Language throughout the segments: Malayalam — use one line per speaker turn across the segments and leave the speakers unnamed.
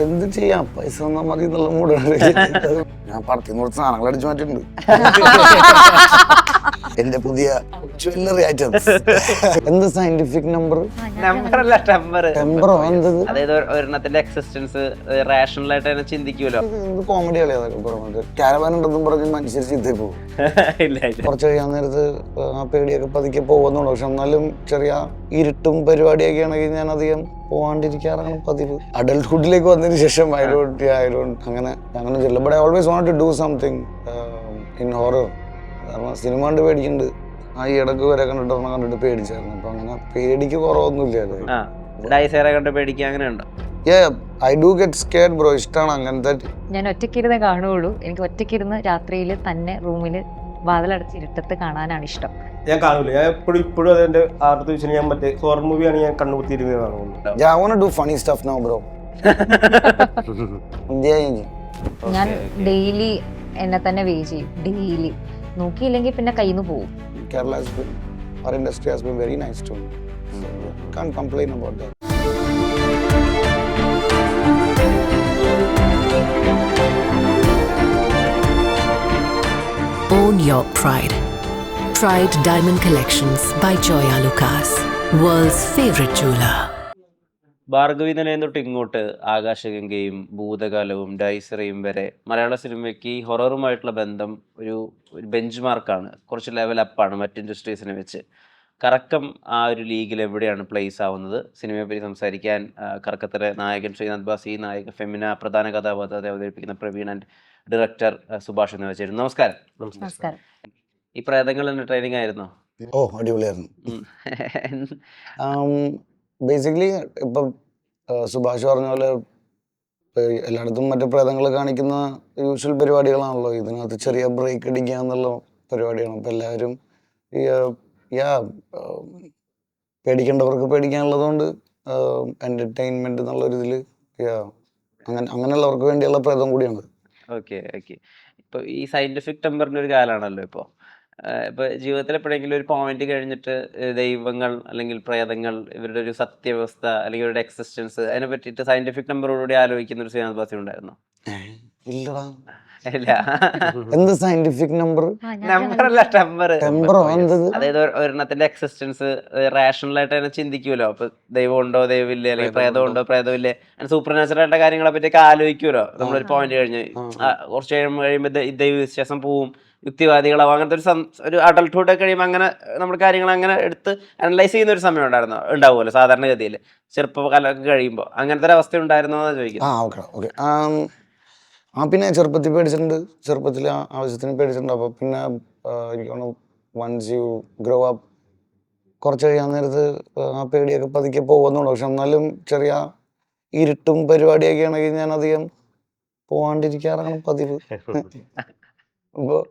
എന്ത് ചെയ്യാം, പൈസ തന്നാൽ മതി എന്നുള്ള മൂടാണ്. ഞാൻ പടത്തിൽ കുറച്ച് സാധനങ്ങൾ അടിച്ചു മാറ്റിട്ടുണ്ട്. എന്റെ പുതിയ ജ്വല്ലറി ഐറ്റംസ്. എന്ത് സയന്റിഫിക് നമ്പർ?
നമ്പറല്ല, ടെമ്പർ.
ടെമ്പറോ? എന്തത്?
അതായത് ഒരെണ്ണത്തിന്റെ എക്സിസ്റ്റൻസ് റാഷണൽ ആയിട്ട് തന്നെ ചിന്തിക്കുമല്ലോ.
കോമഡി കളി അതൊക്കെ പറഞ്ഞിട്ട് ക്യാരവാൻ ഉണ്ടെന്നും പറഞ്ഞ് മനുഷ്യർ ചിന്തയിൽ പോകും.
ഇല്ല
കുറച്ച് കഴിയാൻ നേരത്ത് ആ പേടിയൊക്കെ പതുക്കെ പോകുന്നുള്ളൂ. പക്ഷെ എന്നാലും ചെറിയ ഇരുട്ടും പരിപാടിയൊക്കെ ആണെങ്കിൽ ഞാൻ അധികം പോവാണ്ടിരിക്കാറാണ് പതിവ്. അഡൽട്ട്ഹുഡിലേക്ക് വന്നതിന് ശേഷം അങ്ങനെ ചെല്ലും. But I always want to do something in horror. കാരണം സിനിമ കണ്ട് പേടിക്കുന്നുണ്ട്. ആ ഈ ഇടക്ക് വരെ കണ്ടിട്ട് പേടിച്ചായിരുന്നു. അപ്പൊ അങ്ങനെ പേടിക്ക് കുറവൊന്നുമില്ല. I do get scared bro. ഇഷ്ടമാണ് അങ്ങനത്തെ.
ഞാൻ ഒറ്റയ്ക്കിരുന്ന് കാണുകയുള്ളൂ. എനിക്ക് ഒറ്റയ്ക്കിരുന്ന് രാത്രിയിൽ തന്നെ റൂമിൽ വാതിലടച്ച് ഇരുട്ടത്ത് കാണാനാണ് ഇഷ്ടം.
ഞാൻ കാണൂല. ഞാൻ ഇപ്പോഴും അതെന്റെ ആർത്ത് വെച്ചാൽ ഞാൻ മറ്റേ ഹൊറർ മൂവിയാണ് ഞാൻ കണ്ണുകുത്തിയിരുന്നത് കാണുള്ളൂ.
I want to do funny stuff now bro.
ഞാൻ ഡെയിലി എന്നെ തന്നെ വേ ചെയ്യും. ഡെയിലി നോക്കിയില്ലെങ്കിൽ പിന്നെ കയ്യിൽ നിന്ന് പോകും.
Kerala has been, our industry has been very nice to me. So, can't complain about that.
Own your pride. Pride Diamond Collections by Joya Lucas, world's favorite jeweler.
Bhargavi നിലയം തൊട്ട് ഇങ്ങോട്ട് ആകാശഗംഗയും ഭൂതകാലവും ഡൈസറിയും വരെ മലയാള സിനിമയ്ക്ക് ഹൊററുമായിട്ടുള്ള ബന്ധം ഒരു ബെഞ്ച് മാർക്കാണ്. കുറച്ച് ലെവൽ അപ്പാണ് മറ്റ് ഇൻഡസ്ട്രീസിനെ വെച്ച്. കറക്കം ആ ഒരു ലീഗിൽ എവിടെയാണ് പ്ലേസ് ആവുന്നത്? സിനിമയെ പറ്റി സംസാരിക്കാൻ കറക്കത്തിലെ നായകൻ ശ്രീനാഥ് ബാസി, നായക ഫെമിന, പ്രധാന കഥാപാത്രത്തെ അവതരിപ്പിക്കുന്ന പ്രവീൺ ആൻഡ് ഡയറക്ടർ സുഭാഷ് എന്ന് വെച്ചിരുന്നു. നമസ്കാരം.
നമസ്കാരം.
ഈ പ്രേതങ്ങളുടെ ട്രെയിനിങ് ആയിരുന്നോ?
ഓ അടിപൊളിയായിരുന്നു. ബേസിക്കലി ഇപ്പം സുഭാഷ് പറഞ്ഞ പോലെ എല്ലായിടത്തും മറ്റു പ്രേതങ്ങൾ കാണിക്കുന്ന യൂഷ്വൽ പരിപാടികളാണല്ലോ. ഇതിനകത്ത് ചെറിയ ബ്രേക്ക് അടിക്കുക എന്നുള്ള പരിപാടിയാണ്. അപ്പം എല്ലാവരും പേടിക്കേണ്ടവർക്ക് പേടിക്കാനുള്ളതുകൊണ്ട് എൻ്റർടൈൻമെൻറ്റ് എന്നുള്ളൊരിതിൽ അങ്ങനെയുള്ളവർക്ക് വേണ്ടിയുള്ള പ്രേതം കൂടിയാണ്.
ഓക്കെ. ഇപ്പോൾ ഈ സയൻറ്റിഫിക് ടെമ്പറിൻ്റെ ഒരു കാലമാണല്ലോ ഇപ്പോൾ. ഇപ്പോൾ ജീവിതത്തിൽ എപ്പോഴെങ്കിലും ഒരു പോയിന്റ് കഴിഞ്ഞിട്ട് ദൈവങ്ങൾ അല്ലെങ്കിൽ പ്രേതങ്ങൾ, ഇവരുടെ ഒരു സത്യവ്യവസ്ഥ അല്ലെങ്കിൽ ഇവരുടെ എക്സിസ്റ്റൻസ്, അതിനെ പറ്റിയിട്ട് സയൻറ്റിഫിക് ടെമ്പറോടുകൂടി ആലോചിക്കുന്ന ഒരു ശ്രീനാഥ് ബാസി ഉണ്ടായിരുന്നോ?
ഇല്ലടാ.
ഇല്ല.
എന്ത് സയന്റിഫിക് നമ്പർ?
നമ്പറല്ല, ടെമ്പർ.
ടെമ്പറോ? എന്തത്?
അതായത് ഒരെണ്ണത്തിന്റെ എക്സിസ്റ്റൻസ് റാഷണൽ ആയിട്ട് തന്നെ ചിന്തിക്കുമല്ലോ. അപ്പൊ ദൈവം ഉണ്ടോ, ദൈവമില്ലേ, അല്ലെങ്കിൽ പ്രേതം ഉണ്ടോ, പ്രേതമില്ലേ, സൂപ്പർ നാച്ചുറൽ ആയിട്ട് കാര്യങ്ങളെ പറ്റിയൊക്കെ ആലോചിക്കുമല്ലോ നമ്മളൊരു പോയിന്റ് കഴിഞ്ഞ്. കുറച്ച് കഴിയുമ്പോൾ ദൈവവിശ്വാസം പോവും, യുക്തിവാദികളാവും. അങ്ങനത്തെ ഒരു അഡൾട്ട്ഹുഡ് കഴിയുമ്പോൾ അങ്ങനെ നമ്മുടെ കാര്യങ്ങൾ അങ്ങനെ എടുത്ത് അനലൈസ് ചെയ്യുന്ന ഒരു സമയം ഉണ്ടാവുമല്ലോ സാധാരണഗതിയിൽ ചെറുപ്പകാലമൊക്കെ കഴിയുമ്പോൾ. അങ്ങനത്തെ ഒരു അവസ്ഥ ഉണ്ടായിരുന്നോ എന്നാണ് ചോദിക്കുന്നത്.
പിന്നെ ചെറുപ്പത്തിൽ പേടിച്ചിട്ടുണ്ട്. ചെറുപ്പത്തിൽ ആവശ്യത്തിന് പേടിച്ചിട്ടുണ്ട്. അപ്പോൾ പിന്നെ എനിക്ക് വൺസ് യു ഗ്രോ അപ്പ് കുറച്ച് കഴിയാൻ നേരത്ത് ആ പേടിയൊക്കെ പതുക്കെ പോകുന്നുള്ളൂ. പക്ഷെ എന്നാലും ചെറിയ ഇരുട്ടും പരിപാടിയൊക്കെ ആണെങ്കിൽ ഞാൻ അധികം പോവാണ്ടിരിക്കാറാണ് പതിവ്. അപ്പോൾ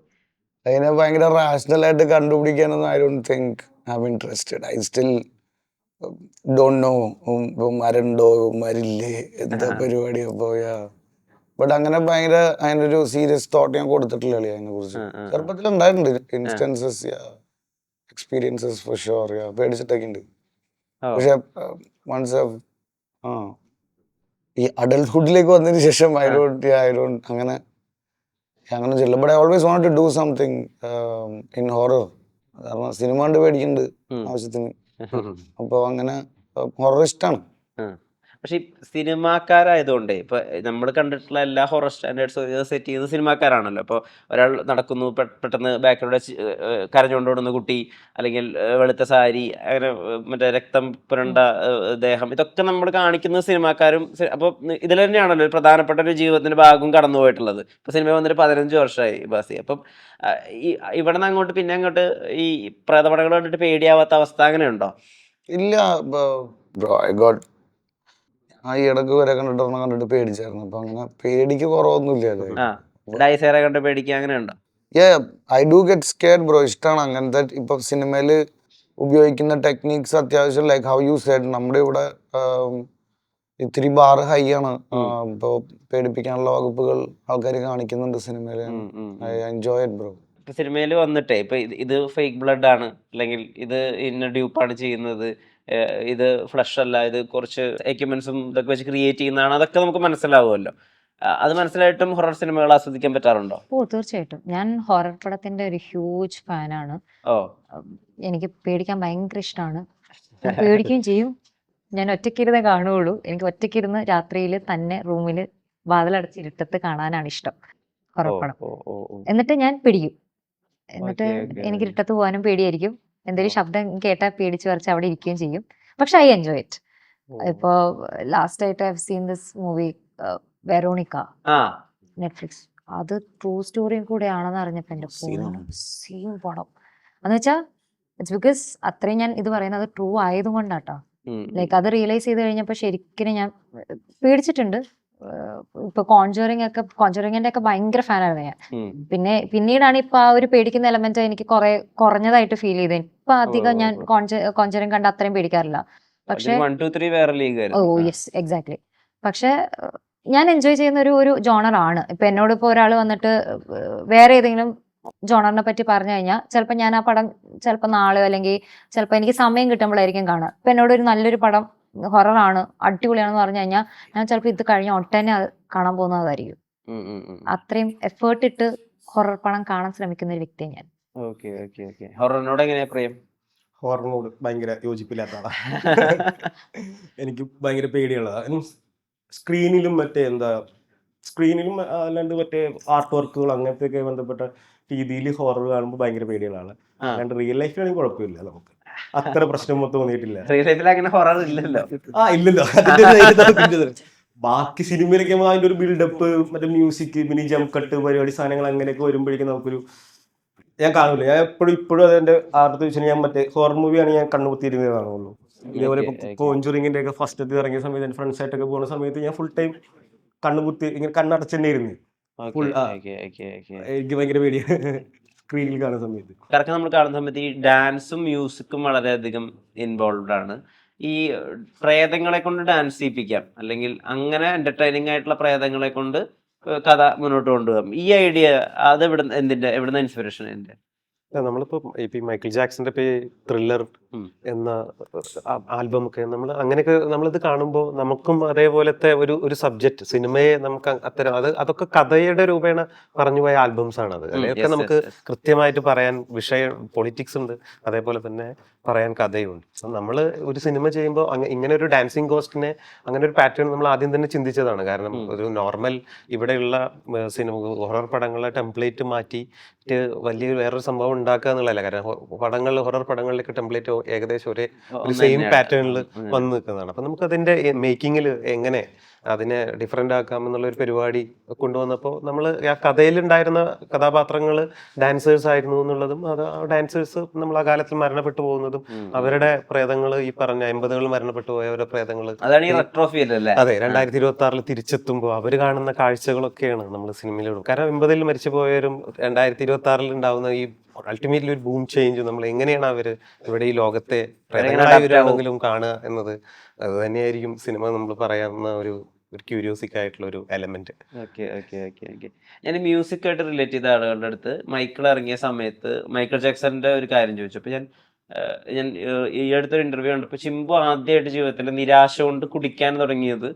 അതിനെ ഭയങ്കര റാഷണലായിട്ട് കണ്ടുപിടിക്കാനൊന്നും I don't think I am interested. I still don't know മരുണ്ടോ മരില്ലേ എന്താ പരിപാടി. അപ്പോൾ ബട്ട് അങ്ങനെ ഭയങ്കര അതിനൊരു സീരിയസ് തോട്ട് ഞാൻ കൊടുത്തിട്ടില്ല അതിനെ കുറിച്ച്. ചെറുപ്പത്തിൽ ഉണ്ടായിട്ടുണ്ട് ഇൻസ്റ്റൻസസ്, എക്സ്പീരിയൻസസ് ഫോർ ഷുവർ. പേടിച്ചിട്ടൊക്കെ ഉണ്ട്. പക്ഷെ വൺസ് ഈ അഡൽട്ട്ഹുഡിലേക്ക് വന്നതിന് ശേഷം ഐ ഡോണ്ട് അങ്ങനെ ചെല്ലും. But I always want to do something in horror. കാരണം സിനിമ കണ്ട് പേടിക്കുന്നുണ്ട് ആവശ്യത്തിന്. അപ്പോൾ അങ്ങനെ ഹൊറർ ഇഷ്ടമാണ്.
പക്ഷെ ഈ സിനിമാക്കാരായതുകൊണ്ട് ഇപ്പൊ നമ്മൾ കണ്ടിട്ടുള്ള എല്ലാ ഹൊറർ സ്റ്റാൻഡേർഡ്സും സെറ്റ് ചെയ്യുന്ന സിനിമാക്കാരാണല്ലോ. അപ്പോൾ ഒരാൾ നടക്കുന്നു, പെട്ടെന്ന് ബാക്കിലൂടെ കരഞ്ഞുകൊണ്ടോടുന്ന കുട്ടി, അല്ലെങ്കിൽ വെളുത്ത സാരി, അങ്ങനെ മറ്റേ രക്തം പുരണ്ട ദേഹം, ഇതൊക്കെ നമ്മൾ കാണിക്കുന്ന സിനിമാക്കാരും. അപ്പോൾ ഇതിൽ തന്നെയാണല്ലോ ഒരു പ്രധാനപ്പെട്ട ഒരു ജീവിതത്തിന്റെ ഭാഗവും കടന്നു പോയിട്ടുള്ളത്. ഇപ്പൊ സിനിമ വന്നിട്ട് 15 വർഷമായി ബാസി. അപ്പം ഈ ഇവിടെ നിന്ന് അങ്ങോട്ട് പിന്നെ അങ്ങോട്ട് ഈ പ്രേതപടങ്ങൾ കണ്ടിട്ട് പേടിയാവാത്ത അവസ്ഥ അങ്ങനെ ഉണ്ടോ?
ഇല്ല ബ്രോ, ഐ ഗോട്ട് ആ ഈ ഇടക്ക് വരെ കണ്ടിട്ട് പേടിച്ചായിരുന്നു. അപ്പൊ അങ്ങനെ പേടിക്ക് കുറവൊന്നുമില്ല.
ഡൈസറെ കണ്ട് പേടിക്കുക അങ്ങനെ ഉണ്ടോ?
I do get scared bro. ഇഷ്ടമാണ് അങ്ങനത്തെ. ഇപ്പൊ സിനിമയില് ഉപയോഗിക്കുന്ന ടെക്നിക്സ് അത്യാവശ്യം ലൈക്ക് ഹൗ യു സെഡ്, നമ്മുടെ ഇവിടെ ഇത്തിരി ബാർ ഹൈ ആണ്. ഇപ്പൊ പേടിപ്പിക്കാനുള്ള വകുപ്പുകൾ ആൾക്കാർ കാണിക്കുന്നുണ്ട് സിനിമയില്. I enjoy it bro.
ഇപ്പൊ സിനിമയിൽ വന്നിട്ടേ ഇപ്പൊ ഇത് ഫേക്ക് ബ്ലഡ് ആണ്, അല്ലെങ്കിൽ ഇത് ഇന്ന ഡ്യൂപ്പാണ് ചെയ്യുന്നത്, ഇത് ഫ്ലഷ് അല്ല, ഇത് കുറച്ച് എക്യുപ്മെന്റ്സും ഇതൊക്കെ വെച്ച് ക്രിയേറ്റ് ചെയ്യുന്നതാണ്, അതൊക്കെ നമുക്ക് മനസ്സിലാവുമല്ലോ. അത് മനസ്സിലായിട്ടും ഹൊറർ സിനിമകൾ ആസ്വദിക്കാൻ പറ്റാറുണ്ടോ?
ഓ തീർച്ചയായിട്ടും. ഞാൻ ഹൊറർ പടത്തിന്റെ ഒരു ഹ്യൂജ് ഫാനാണ്.
ഓ
എനിക്ക് പേടിക്കാൻ ഭയങ്കര ഇഷ്ടമാണ്. ഞാൻ പേടിക്കുകയും ചെയ്യും. ഞാൻ ഒറ്റയ്ക്കിരുന്നേ കാണുകയുള്ളൂ. എനിക്ക് ഒറ്റയ്ക്കിരുന്ന് രാത്രിയിൽ തന്നെ റൂമിൽ വാതിലടച്ച് ഇരുട്ടത്ത് കാണാനാണ് ഇഷ്ടം ഹൊറർ പടം. എന്നിട്ട് ഞാൻ പിടിക്കും. എന്നിട്ട് എനിക്ക് ഇരുട്ടത്ത് പോകാനും പേടിയായിരിക്കും. എന്തെങ്കിലും ശബ്ദം കേട്ടാൽ പേടിച്ച് പറിച്ച് അവിടെ ഇരിക്കുകയും ചെയ്യും. പക്ഷെ ഐ എൻജോയ് ഇറ്റ്. ഇപ്പോ ലാസ്റ്റ് ആയിട്ട് I have seen this movie Veronica, Netflix. അത് ട്രൂ സ്റ്റോറിയും കൂടെ ആണെന്ന് അറിഞ്ഞപ്പോ എന്റെ സീൻ പടം എന്ന് വെച്ചാൽ ഇറ്റ്സ് ബിക്കോസ് അത്രയും ഞാൻ ഇത് പറയുന്നത് ട്രൂ ആയതുകൊണ്ടാട്ടോ. ലൈക്ക് അത് റിയലൈസ് ചെയ്ത് കഴിഞ്ഞപ്പോൾ ശരിക്കും ഞാൻ പേടിച്ചിട്ടുണ്ട്. ഇപ്പൊ കോൺജറിങ്ങിന്റെ ഒക്കെ ഭയങ്കര ഫാനായിരുന്നു ഞാൻ. പിന്നീടാണ് ഇപ്പൊ ആ ഒരു പേടിക്കുന്ന എലമെന്റ് എനിക്ക് കുറഞ്ഞതായിട്ട് ഫീൽ ചെയ്തത്. ഇപ്പൊ അധികം ഞാൻ കോൺജറിങ് കണ്ട അത്രയും പേടിക്കാറില്ല. പക്ഷെ ഓ യെസ് എക്സാക്ട്ലി. പക്ഷെ ഞാൻ എൻജോയ് ചെയ്യുന്ന ഒരു ജോണർ ആണ്. ഇപ്പൊ എന്നോട് ഇപ്പൊ ഒരാൾ വന്നിട്ട് വേറെ ഏതെങ്കിലും ജോണറിനെ പറ്റി പറഞ്ഞു കഴിഞ്ഞാൽ ചിലപ്പോൾ ഞാൻ ആ പടം ചിലപ്പോൾ നാളെയോ അല്ലെങ്കിൽ ചിലപ്പോൾ എനിക്ക് സമയം കിട്ടുമ്പോഴായിരിക്കും കാണുക. ഇപ്പൊ എന്നോട് ഒരു നല്ലൊരു പടം ഹൊററാണ്, അടിപൊളിയാണെന്ന് പറഞ്ഞു കഴിഞ്ഞാൽ ഞാൻ ചിലപ്പോൾ ഇത് കഴിഞ്ഞ ഒട്ടനെ അത് കാണാൻ പോകുന്നതായിരിക്കും. അത്രയും എഫേർട്ട് ഇട്ട് ഹൊറർ പടം കാണാൻ ശ്രമിക്കുന്ന ഒരു വ്യക്തിയാണ് ഞാൻ.
ഹൊററിനോട് എങ്ങനെയാ പ്രിയം?
ഹൊററിനോട് ഭയങ്കര യോജിപ്പില്ലാത്ത ആളാണ്. എനിക്ക് ഭയങ്കര പേടിയുള്ളതാണ്. സ്ക്രീനിലും സ്ക്രീനിലും അല്ലാണ്ട് മറ്റേ ആർട്ട് വർക്കുകൾ അങ്ങനത്തെ ഒക്കെ ബന്ധപ്പെട്ട രീതിയിൽ ഹൊറർ കാണുമ്പോൾ ഭയങ്കര പേടിയുള്ളതാണ്. അല്ലാണ്ട് റിയൽ ലൈഫിലാണെങ്കിൽ കുഴപ്പമില്ല, നമുക്ക് അത്ര പ്രശ്നം തോന്നിയിട്ടില്ല.
ഇല്ലല്ലോ.
ഇല്ലല്ലോ. ബാക്കി സിനിമയിലൊക്കെ അതിന്റെ ഒരു ബിൽഡപ്പ്, മറ്റേ മ്യൂസിക്, പിന്നെ ജംപ് കട്ട് പരിപാടി സാധനങ്ങൾ അങ്ങനെയൊക്കെ വരുമ്പോഴേക്കും നമുക്കൊരു ഞാൻ കാണില്ല. ഞാൻ ഇപ്പോഴും അതെന്റെ ആദ്യത്തെ വെച്ചാൽ ഞാൻ മറ്റേ ഹൊറർ മൂവിയാണ് ഞാൻ കണ്ണുകുത്തിയിരുന്നേ കാണുള്ളൂ. ഇതേപോലെ കോഞ്ചുറിങ്ങിന്റെ ഒക്കെ ഫസ്റ്റ് ഇറങ്ങിയ സമയത്ത് എന്റെ ഫ്രണ്ട്സ് ആയിട്ടൊക്കെ പോകുന്ന സമയത്ത് ഞാൻ ഫുൾ ടൈം കണ്ണുകുത്തി ഇങ്ങനെ കണ്ണടച്ചെന്നെ ഇരുന്ന് എനിക്ക് ഭയങ്കര പേടിയാണ് സ്ക്രീനിൽ കാണുന്ന സമയത്ത്.
കറക്റ്റ് നമ്മൾ കാണുന്ന സമയത്ത് ഈ ഡാൻസും മ്യൂസിക്കും വളരെയധികം ഇൻവോൾവ് ആണ്. ഈ പ്രേതങ്ങളെ കൊണ്ട് ഡാൻസ് ചെയ്യിപ്പിക്കാം, അല്ലെങ്കിൽ അങ്ങനെ എന്റർടൈനിങ് ആയിട്ടുള്ള പ്രേതങ്ങളെ കൊണ്ട് കഥ മുന്നോട്ട് കൊണ്ടുപോകാം. ഈ ഐഡിയ അത് എവിടുന്ന ഇൻസ്പിറേഷൻ? എന്റെ
നമ്മളിപ്പോ ഇപ്പൊ മൈക്കിൾ ജാക്സന്റെ ത്രില്ലർ എന്ന ആൽബം ഒക്കെ അങ്ങനെയൊക്കെ നമ്മളിത് കാണുമ്പോൾ നമുക്കും അതേപോലത്തെ ഒരു സബ്ജക്ട് സിനിമയെ നമുക്ക് അതൊക്കെ കഥയുടെ രൂപേണ പറഞ്ഞു പോയ ആൽബംസ് ആണ്. അതൊക്കെ നമുക്ക് കൃത്യമായിട്ട് പറയാൻ വിഷയം പൊളിറ്റിക്സ് ഉണ്ട്, അതേപോലെ തന്നെ പറയാൻ കഥയുണ്ട്. നമ്മൾ ഒരു സിനിമ ചെയ്യുമ്പോൾ ഇങ്ങനെ ഒരു ഡാൻസിങ് ഗോസ്റ്റിനെ അങ്ങനെ ഒരു പാറ്റേൺ നമ്മൾ ആദ്യം തന്നെ ചിന്തിച്ചതാണ്. കാരണം ഒരു നോർമൽ ഇവിടെയുള്ള സിനിമ ഹൊറർ പടങ്ങളെ ടെംപ്ലേറ്റ് മാറ്റിയിട്ട് വലിയ വേറൊരു സംഭവം ഉണ്ടാക്കുക എന്നുള്ളതല്ല. കാരണം ഹൊറർ പടങ്ങളിലേക്ക് ടെംപ്ലേറ്റ് ഏകദേശം ഒരു സെയിം പാറ്റേണിൽ വന്ന് നിൽക്കുന്നതാണ്. അപ്പൊ നമുക്ക് അതിന്റെ മേക്കിങ്ങിൽ എങ്ങനെ അതിനെ ഡിഫറെന്റ് ആക്കാം എന്നുള്ള ഒരു പരിപാടി കൊണ്ടുവന്നപ്പോൾ നമ്മൾ ആ കഥയിലുണ്ടായിരുന്ന കഥാപാത്രങ്ങൾ ഡാൻസേഴ്സ് ആയിരുന്നു എന്നുള്ളതും, അത് ആ ഡാൻസേഴ്സ് നമ്മൾ ആ കാലത്തിൽ മരണപ്പെട്ടു പോകുന്നതും അവരുടെ പ്രേതങ്ങൾ ഈ പറഞ്ഞ 80കളിൽ മരണപ്പെട്ടു പോയവരുടെ പ്രേതങ്ങൾ അതെ 2026 തിരിച്ചെത്തുമ്പോൾ അവർ കാണുന്ന കാഴ്ചകളൊക്കെയാണ് നമ്മൾ സിനിമയിലിടും. കാരണം 80ൽ മരിച്ചു പോയവരും 2026 ഉണ്ടാവുന്ന ഈ അൾട്ടിമേറ്റ്ലി ഒരു ബൂം ചേഞ്ച് നമ്മൾ എങ്ങനെയാണ് അവര് ഇവിടെ ഈ ലോകത്തെ പ്രേതങ്ങളായവരാണെങ്കിലും കാണുക എന്നത് അത് തന്നെയായിരിക്കും സിനിമ നമ്മൾ പറയാവുന്ന ഒരു ക്യൂരിയോസിക് ആയിട്ടുള്ള ഒരു എലമെന്റ്.
ഞാൻ മ്യൂസിക് ആയിട്ട് റിലേറ്റ് ചെയ്ത ആളുകളുടെ അടുത്ത് മൈക്കിൾ ഇറങ്ങിയ സമയത്ത് മൈക്കിൾ ജാക്സന്റെ ഒരു കാര്യം ചോദിച്ചു. അപ്പൊ ഞാൻ ഈ അടുത്തൊരു ഇന്റർവ്യൂ കണ്ടപ്പോൾ ചിമ്പു ആദ്യമായിട്ട് ജീവിതത്തിൽ നിരാശ കൊണ്ട് കുടിക്കാൻ തുടങ്ങിയത്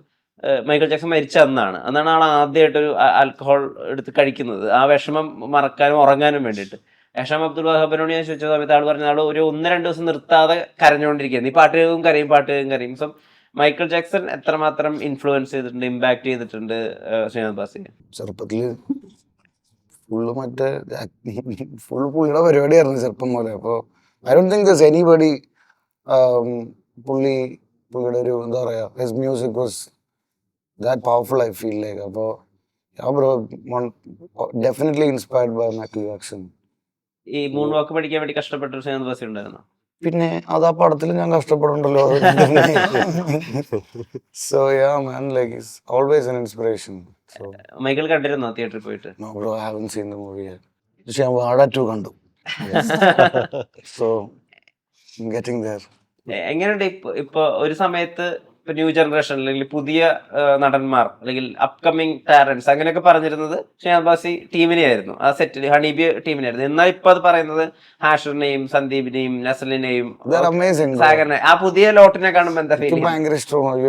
മൈക്കിൾ ജാക്സൺ മരിച്ച അന്നാണ് ആൾ ആദ്യമായിട്ട് ഒരു ആൽക്കഹോൾ എടുത്ത് കഴിക്കുന്നത്, ആ വിഷമം മറക്കാനും ഉറങ്ങാനും വേണ്ടിയിട്ട്. ഹഷാം അബ്ദുൽ വഹാബിനോട് ഞാൻ ചോദിച്ച സമയത്ത് ആൾ പറഞ്ഞ ആൾ ഒരു 1-2 ദിവസം നിർത്താതെ കരഞ്ഞുകൊണ്ടിരിക്കുകയാണ്. ഈ പാട്ടുകളും കരയും. സോ മൈക്കിൾ ജാക്സൺ എത്രമാത്രം ഇൻഫ്ലുവൻസ് ചെയ്തിട്ടുണ്ട്, ഇമ്പാക്ട് ചെയ്തിട്ടുണ്ട് ശ്രീനാഥ് ബാസിയെ?
ചെറുപ്പത്തില് ഫുൾ പുള്ളിയുടെ പരിപാടിയായിരുന്നു ചെറുപ്പം പോലെ. അപ്പോൾ ഐ ഡോണ്ട് തിങ്ക് ദെയർസ് എനിബഡി പുള്ളിയുടെ ഒരു എന്താ പറയാ his music was that powerful I feel like. അപ്പോൾ yeah bro, definitely inspired by Michael Jackson.
ഈ 3 വാക്ക് പഠിക്കാൻ വേണ്ടി കഷ്ടപ്പെട്ട ശ്രീനാഥ് ബാസി ഉണ്ടായിരുന്നു.
പിന്നെ അത് ആ പടത്തിൽ ഞാൻ കഷ്ടപ്പെടുന്നുണ്ടല്ലോ. So yeah man, like it's always an inspiration. So
Michael കണ്ടിരുന്നോ തിയേറ്ററിൽ പോയിട്ട്?
No bro, I haven't seen the movie yet. പക്ഷെ ഞാൻ വാഴ 2 കണ്ടു. So I'm getting there.
എങ്ങനെയുണ്ട് ഇപ്പൊ ഒരു സമയത്ത് ഇപ്പൊ ന്യൂ ജനറേഷൻ അല്ലെങ്കിൽ പുതിയ നടന്മാർ അല്ലെങ്കിൽ അപ്കമിങ് ടാലൻസ് അങ്ങനെയൊക്കെ പറഞ്ഞിരുന്നത് ഷഹബാസി ടീമിനെയായിരുന്നു, ആ സെറ്റിൽ ഹണീബി ടീമിനായിരുന്നു. എന്നാൽ ഇപ്പൊ അത് പറയുന്നത് ഹാഷറിനെയും സന്ദീപിനെയും നസലിനെയും
They're amazing, bro.
സാഗറിനെ, ആ പുതിയ ലോട്ടിനെ കാണുമ്പോൾ എന്താ ഫീൽ
എനിക്ക് ഭയങ്കര ഇഷ്ടമാണ്.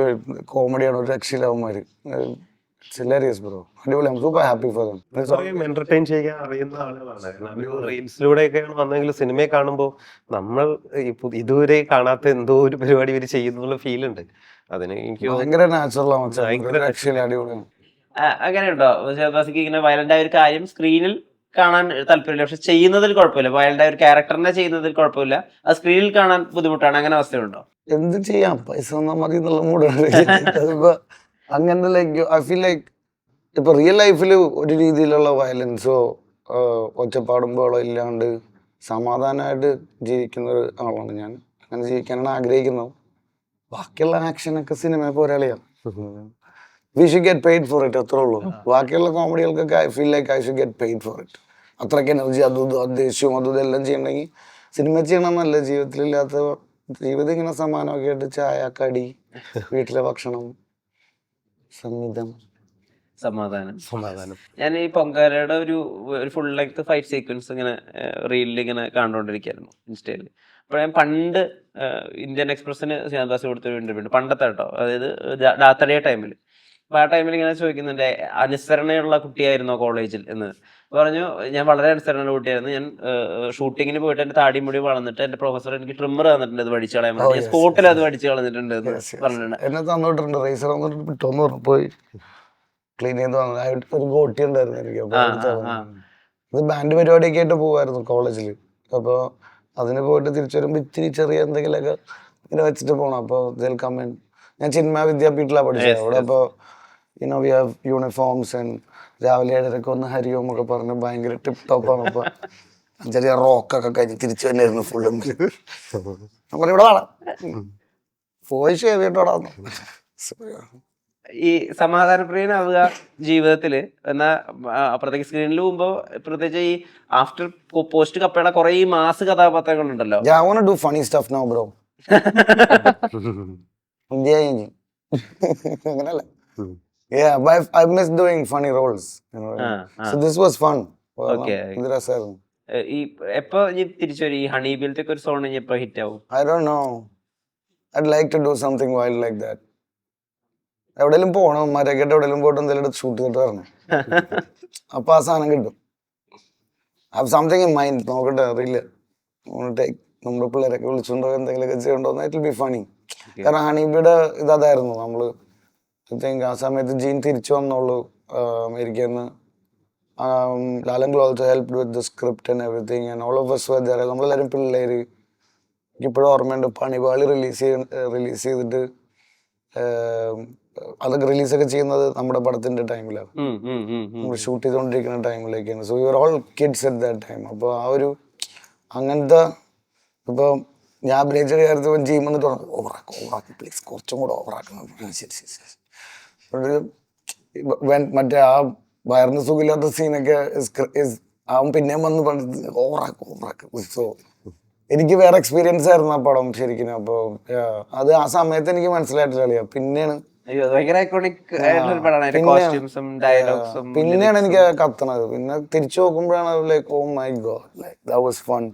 കോമഡിയാണ്, ഒരു രക്ഷയിലാവുമാര്. ഹിലേറിയസ് ബ്രോ, അടിപൊളി. Super happy for them.
Entertain ചെയ്യാൻ അറിയുന്ന ആളുകളാണ്. റീൽസിലൂടെയൊക്കെയാണ് വന്നെങ്കിൽ സിനിമയെ കാണുമ്പോൾ നമ്മൾ ഇതുവരെ കാണാത്ത എന്തോ ഒരു പരിപാടി ഇവര് ചെയ്യുന്നുള്ള ഫീൽ ഉണ്ട്. അതിന് എനിക്ക്
ഭയങ്കര നാച്ചുറൽ ആണ്,
ഭയങ്കര
രക്ഷയില്ല, അടിപൊളിയാണ്.
അങ്ങനെയുണ്ടോ ഷഹബാസിക്ക് ഇങ്ങനെ വയലന്റ് ആയ ഒരു കാര്യം സ്ക്രീനിൽ കാണാൻ താല്പര്യമില്ല, പക്ഷെ ചെയ്യുന്നതിൽ കുഴപ്പമില്ല, വയലന്റ് ആയ ഒരു ക്യാരക്ടറിനെ ചെയ്യുന്നതിൽ കുഴപ്പമില്ല, അത് സ്ക്രീനിൽ കാണാൻ ബുദ്ധിമുട്ടാണ്, അങ്ങനെ അവസ്ഥയുണ്ടോ?
എന്ത് ചെയ്യാം, പൈസ തന്നാൽ മതി എന്നുള്ള മൂടാണ്. അതിപ്പോ അങ്ങനെ ലൈക്ക് ഐ ഫീൽ ലൈക്ക് ഇപ്പൊ റിയൽ ലൈഫിൽ ഒരു രീതിയിലുള്ള വയലൻസോ ഒച്ചപ്പാടും ബഹളോ ഇല്ലാണ്ട് സമാധാനമായിട്ട് ജീവിക്കുന്ന ഒരു ആളാണ് ഞാൻ. അങ്ങനെ ജീവിക്കാനാണ് ആഗ്രഹിക്കുന്നത്. ബാക്കിയുള്ള ആക്ഷനൊക്കെ സിനിമ പോരാളിയാണ്. We should get paid for it, അത്രേ ഉള്ളൂ. ബാക്കിയുള്ള കോമഡികൾക്കൊക്കെ I feel like I should get paid for it. അത്രയ്ക്ക് എനർജി അതും ദേഷ്യവും അതും ഇതെല്ലാം ചെയ്യണമെങ്കിൽ സിനിമ ചെയ്യണമെന്നല്ല. ജീവിതത്തിലില്ലാത്ത ജീവിതം ഇങ്ങനെ സമാനമൊക്കെ ആയിട്ട് ചായ, കടി, വീട്ടിലെ ഭക്ഷണം, സംഗീതം,
സമാധാനം. ഞാൻ ഈ പൊങ്കാലയുടെ ഒരു ഫുൾ ലെങ്ത് ഫൈറ്റ് സീക്വൻസ് ഇങ്ങനെ റീലിൽ ഇങ്ങനെ കണ്ടുകൊണ്ടിരിക്കുകയായിരുന്നു ഇൻസ്റ്റയിൽ. അപ്പോൾ ഞാൻ പണ്ട് ഇന്ത്യൻ എക്സ്പ്രസിന് ഷഹബാസ് കൊടുത്തൊരു ഇന്റർവ്യൂ ഉണ്ട്, പണ്ടത്തെ കേട്ടോ, അതായത് ഡാത്തടിയ ടൈമിൽ. അപ്പോൾ ആ ടൈമിൽ ഇങ്ങനെ ചോദിക്കുന്നുണ്ട്, അനുസരണയുള്ള കുട്ടിയായിരുന്നോ കോളേജിൽ എന്ന്. പറഞ്ഞു, ഞാൻ വളരെ അനുസരണയുള്ള കുട്ടിയായിരുന്നു. ഞാൻ ഷൂട്ടിങ്ങിന് പോയിട്ട് എൻ്റെ താടി മുടി വളർന്നിട്ട് എൻ്റെ പ്രൊഫസർ എനിക്ക് ട്രിമ്മർ തന്നിട്ടുണ്ട്, അത് പഠിച്ചു കളയാൻ വേണ്ടി. ഞാൻ സ്പോട്ടിൽ അത് പഠിച്ചു കളഞ്ഞിട്ടുണ്ട് എന്ന് പറഞ്ഞിട്ടുണ്ട്.
എന്നെ തന്നിട്ടുണ്ട്, റേസർ തന്നിട്ട് പിറ്റോന്ന് പറഞ്ഞു പോയി ക്ലീൻ ചെയ്ത് വന്നത്. ഒരു ഗോട്ടി ഉണ്ടായിരുന്നു എനിക്ക്. ഇത് ബാൻഡ് പരിപാടിയൊക്കെ ആയിട്ട് പോകുമായിരുന്നു കോളേജിൽ. അപ്പോൾ അതിന് പോയിട്ട് തിരിച്ചു വരുമ്പോൾ ഇത്തിരി ചെറിയ എന്തെങ്കിലുമൊക്കെ ഇങ്ങനെ വെച്ചിട്ട് പോകണം. അപ്പോൾ കമ്മൻ ഞാൻ ചിന്മയ വിദ്യാപീഠിലാണ് പഠിച്ചത്. അവിടെ അപ്പോൾ വി ഹാവ് യൂണിഫോംസ് ആൻഡ് രാവിലെ 7:30 ഒന്ന് ഹരിയോം ഒക്കെ പറഞ്ഞ് ഭയങ്കര ടിപ്പ് ടോപ്പാണ്. അപ്പോൾ ചെറിയ റോക്കൊക്കെ കഴിഞ്ഞ് തിരിച്ചു തന്നെയായിരുന്നു ഫുള്ളും. നമ്മൾ ഇവിടെ വേണം പോയി ഷേവ് ചെയ്തിട്ടോടാന്ന്.
ഈ സമാധാനപ്രിയനാവുക ജീവിതത്തില് എന്നാ അപ്പുറത്തേക്ക് സ്ക്രീനിൽ പോകുമ്പോ, പ്രത്യേകിച്ച് ഈ ആഫ്റ്റർ പോസ്റ്റ് കപ്പയുടെ കുറെ ഈ mass കഥാപാത്രങ്ങളുണ്ടല്ലോ.
Yeah, I want to do funny stuff now, bro. അങ്ങനല്ല. Yeah, but I miss doing funny roles. You know? So this was fun.
Okay.
ഇത് രസമായിരുന്നു.
ഈ എപ്പോ തിരിച്ചു വരും ഈ ഹണീബിലത്തെ ഒരു സോൺ എപ്പോ ഹിറ്റ് ആവും?
I don't know. I'd like to do something wild like that. എവിടെയെങ്കിലും പോകണം, മരക്കെട്ട് എവിടെയെങ്കിലും പോയിട്ട് എന്തെങ്കിലും ഷൂട്ട് ചെയ്തിട്ട് വരണം. അപ്പൊ ആ സാധനം കിട്ടും. Have something in mind. നോക്കട്ടെ, അറിയില്ല. നമ്മുടെ പിള്ളേരൊക്കെ വിളിച്ചുകൊണ്ടോ എന്തെങ്കിലുമൊക്കെ ചെയ്യണ്ടോ, ഇറ്റ് വിൽ ബി ഫണി. കാരണം ഹണീബിയുടെ ഇതായിരുന്നു. നമ്മള് ആ സമയത്ത് ജീൻ തിരിച്ചു വന്നോളൂ അമേരിക്കയിൽ നിന്ന്. Lalan also helped with the script and everything and all of us were there. നമ്മളെല്ലാവരും പിള്ളേര്. എനിക്കിപ്പോഴും ഓർമ്മയുണ്ട്, പണിപാളി റിലീസ് ചെയ്തിട്ട് അതൊക്കെ റിലീസൊക്കെ ചെയ്യുന്നത് നമ്മുടെ പടത്തിന്റെ ടൈമിലാണ്, നമ്മൾ ഷൂട്ട് ചെയ്തുകൊണ്ടിരിക്കുന്ന ടൈമിലേക്കാണ്. So you are all kids at that time. അപ്പോൾ ആ ഒരു അങ്ങനത്തെ ഇപ്പോൾ ഞാൻ അഭിനയിച്ച കാര്യത്തിൽ ജീം വന്നിട്ട് ഓവറാക്കി പ്ലീസ്, കുറച്ചും കൂടെ ഓവറാക്കണം. ശരി. മറ്റേ ആ വയറിന് സുഖമില്ലാത്ത സീനൊക്കെ അവൻ പിന്നെയും വന്ന് പണ്ട് ഓവറാക്കും. സോ എനിക്ക് വേറെ എക്സ്പീരിയൻസ് ആയിരുന്നു ആ പടം ശരിക്കും. അപ്പോൾ അത് ആ സമയത്ത് എനിക്ക് മനസ്സിലായിട്ടില്ല. പിന്നെയാണ് എനിക്ക് കത്തണത്. പിന്നെ തിരിച്ചു നോക്കുമ്പോഴാണ് like oh my god, like that was fun.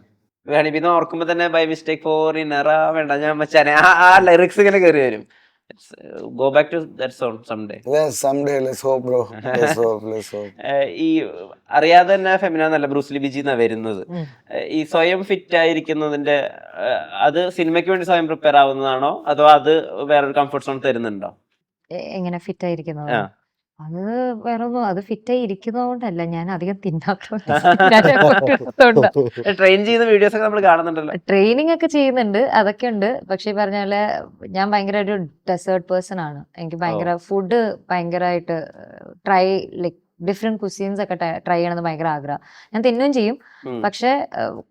ഹണീബിന്ന് ഓർക്കുമ്പോ തന്നെ ബൈ മിസ്റ്റേക്ക് ഫോർ ഇന്നറാ വേണ്ട ഞാൻ മച്ചാനെ ആ ലിറിക്സ് ഇങ്ങനെ കയറി വരും. Go back to that song someday.
Yes, someday. Let's hope, bro. Let's hope.
ഈ അറിയാതെ തന്നെ ഫെമിന നല്ല ബ്രൂസ്ലി ബിജി എന്നാ വരുന്നത്. ഈ സ്വയം ഫിറ്റ് ആയിരിക്കുന്നതിന്റെ അത് സിനിമയ്ക്ക് വേണ്ടി സ്വയം പ്രിപ്പയർ ആവുന്നതാണോ അതോ അത് വേറൊരു കംഫർട്ട് സോൺ തരുന്നുണ്ടോ?
എങ്ങനെ ഫിറ്റ് ആയിരിക്കുന്നത്? അത് വേറെ ഒന്നും, അത് ഫിറ്റായി ഇരിക്കുന്നതുകൊണ്ടല്ല, ഞാൻ അധികം തിന്നാത്തോണ്ട്.
ട്രെയിൻ ചെയ്യുന്ന വീഡിയോസ് ഒക്കെ നമ്മൾ കാണുന്നുണ്ടല്ലോ.
ട്രെയിനിങ് ഒക്കെ ചെയ്യുന്നുണ്ട്, അതൊക്കെ ഉണ്ട്. പക്ഷെ ഈ പറഞ്ഞ പോലെ ഞാൻ ഭയങ്കര ഒരു ഡെസേർട്ട് പേഴ്സൺ ആണ്. എനിക്ക് ഭയങ്കര ഫുഡ് ഭയങ്കരമായിട്ട് ലൈക്ക് ഡിഫറെന്റ് കുസീൻസ് ഒക്കെ ട്രൈ ചെയ്യണമെന്ന് ഭയങ്കര ആഗ്രഹം. ഞാൻ തിന്നുകയും ചെയ്യും, പക്ഷെ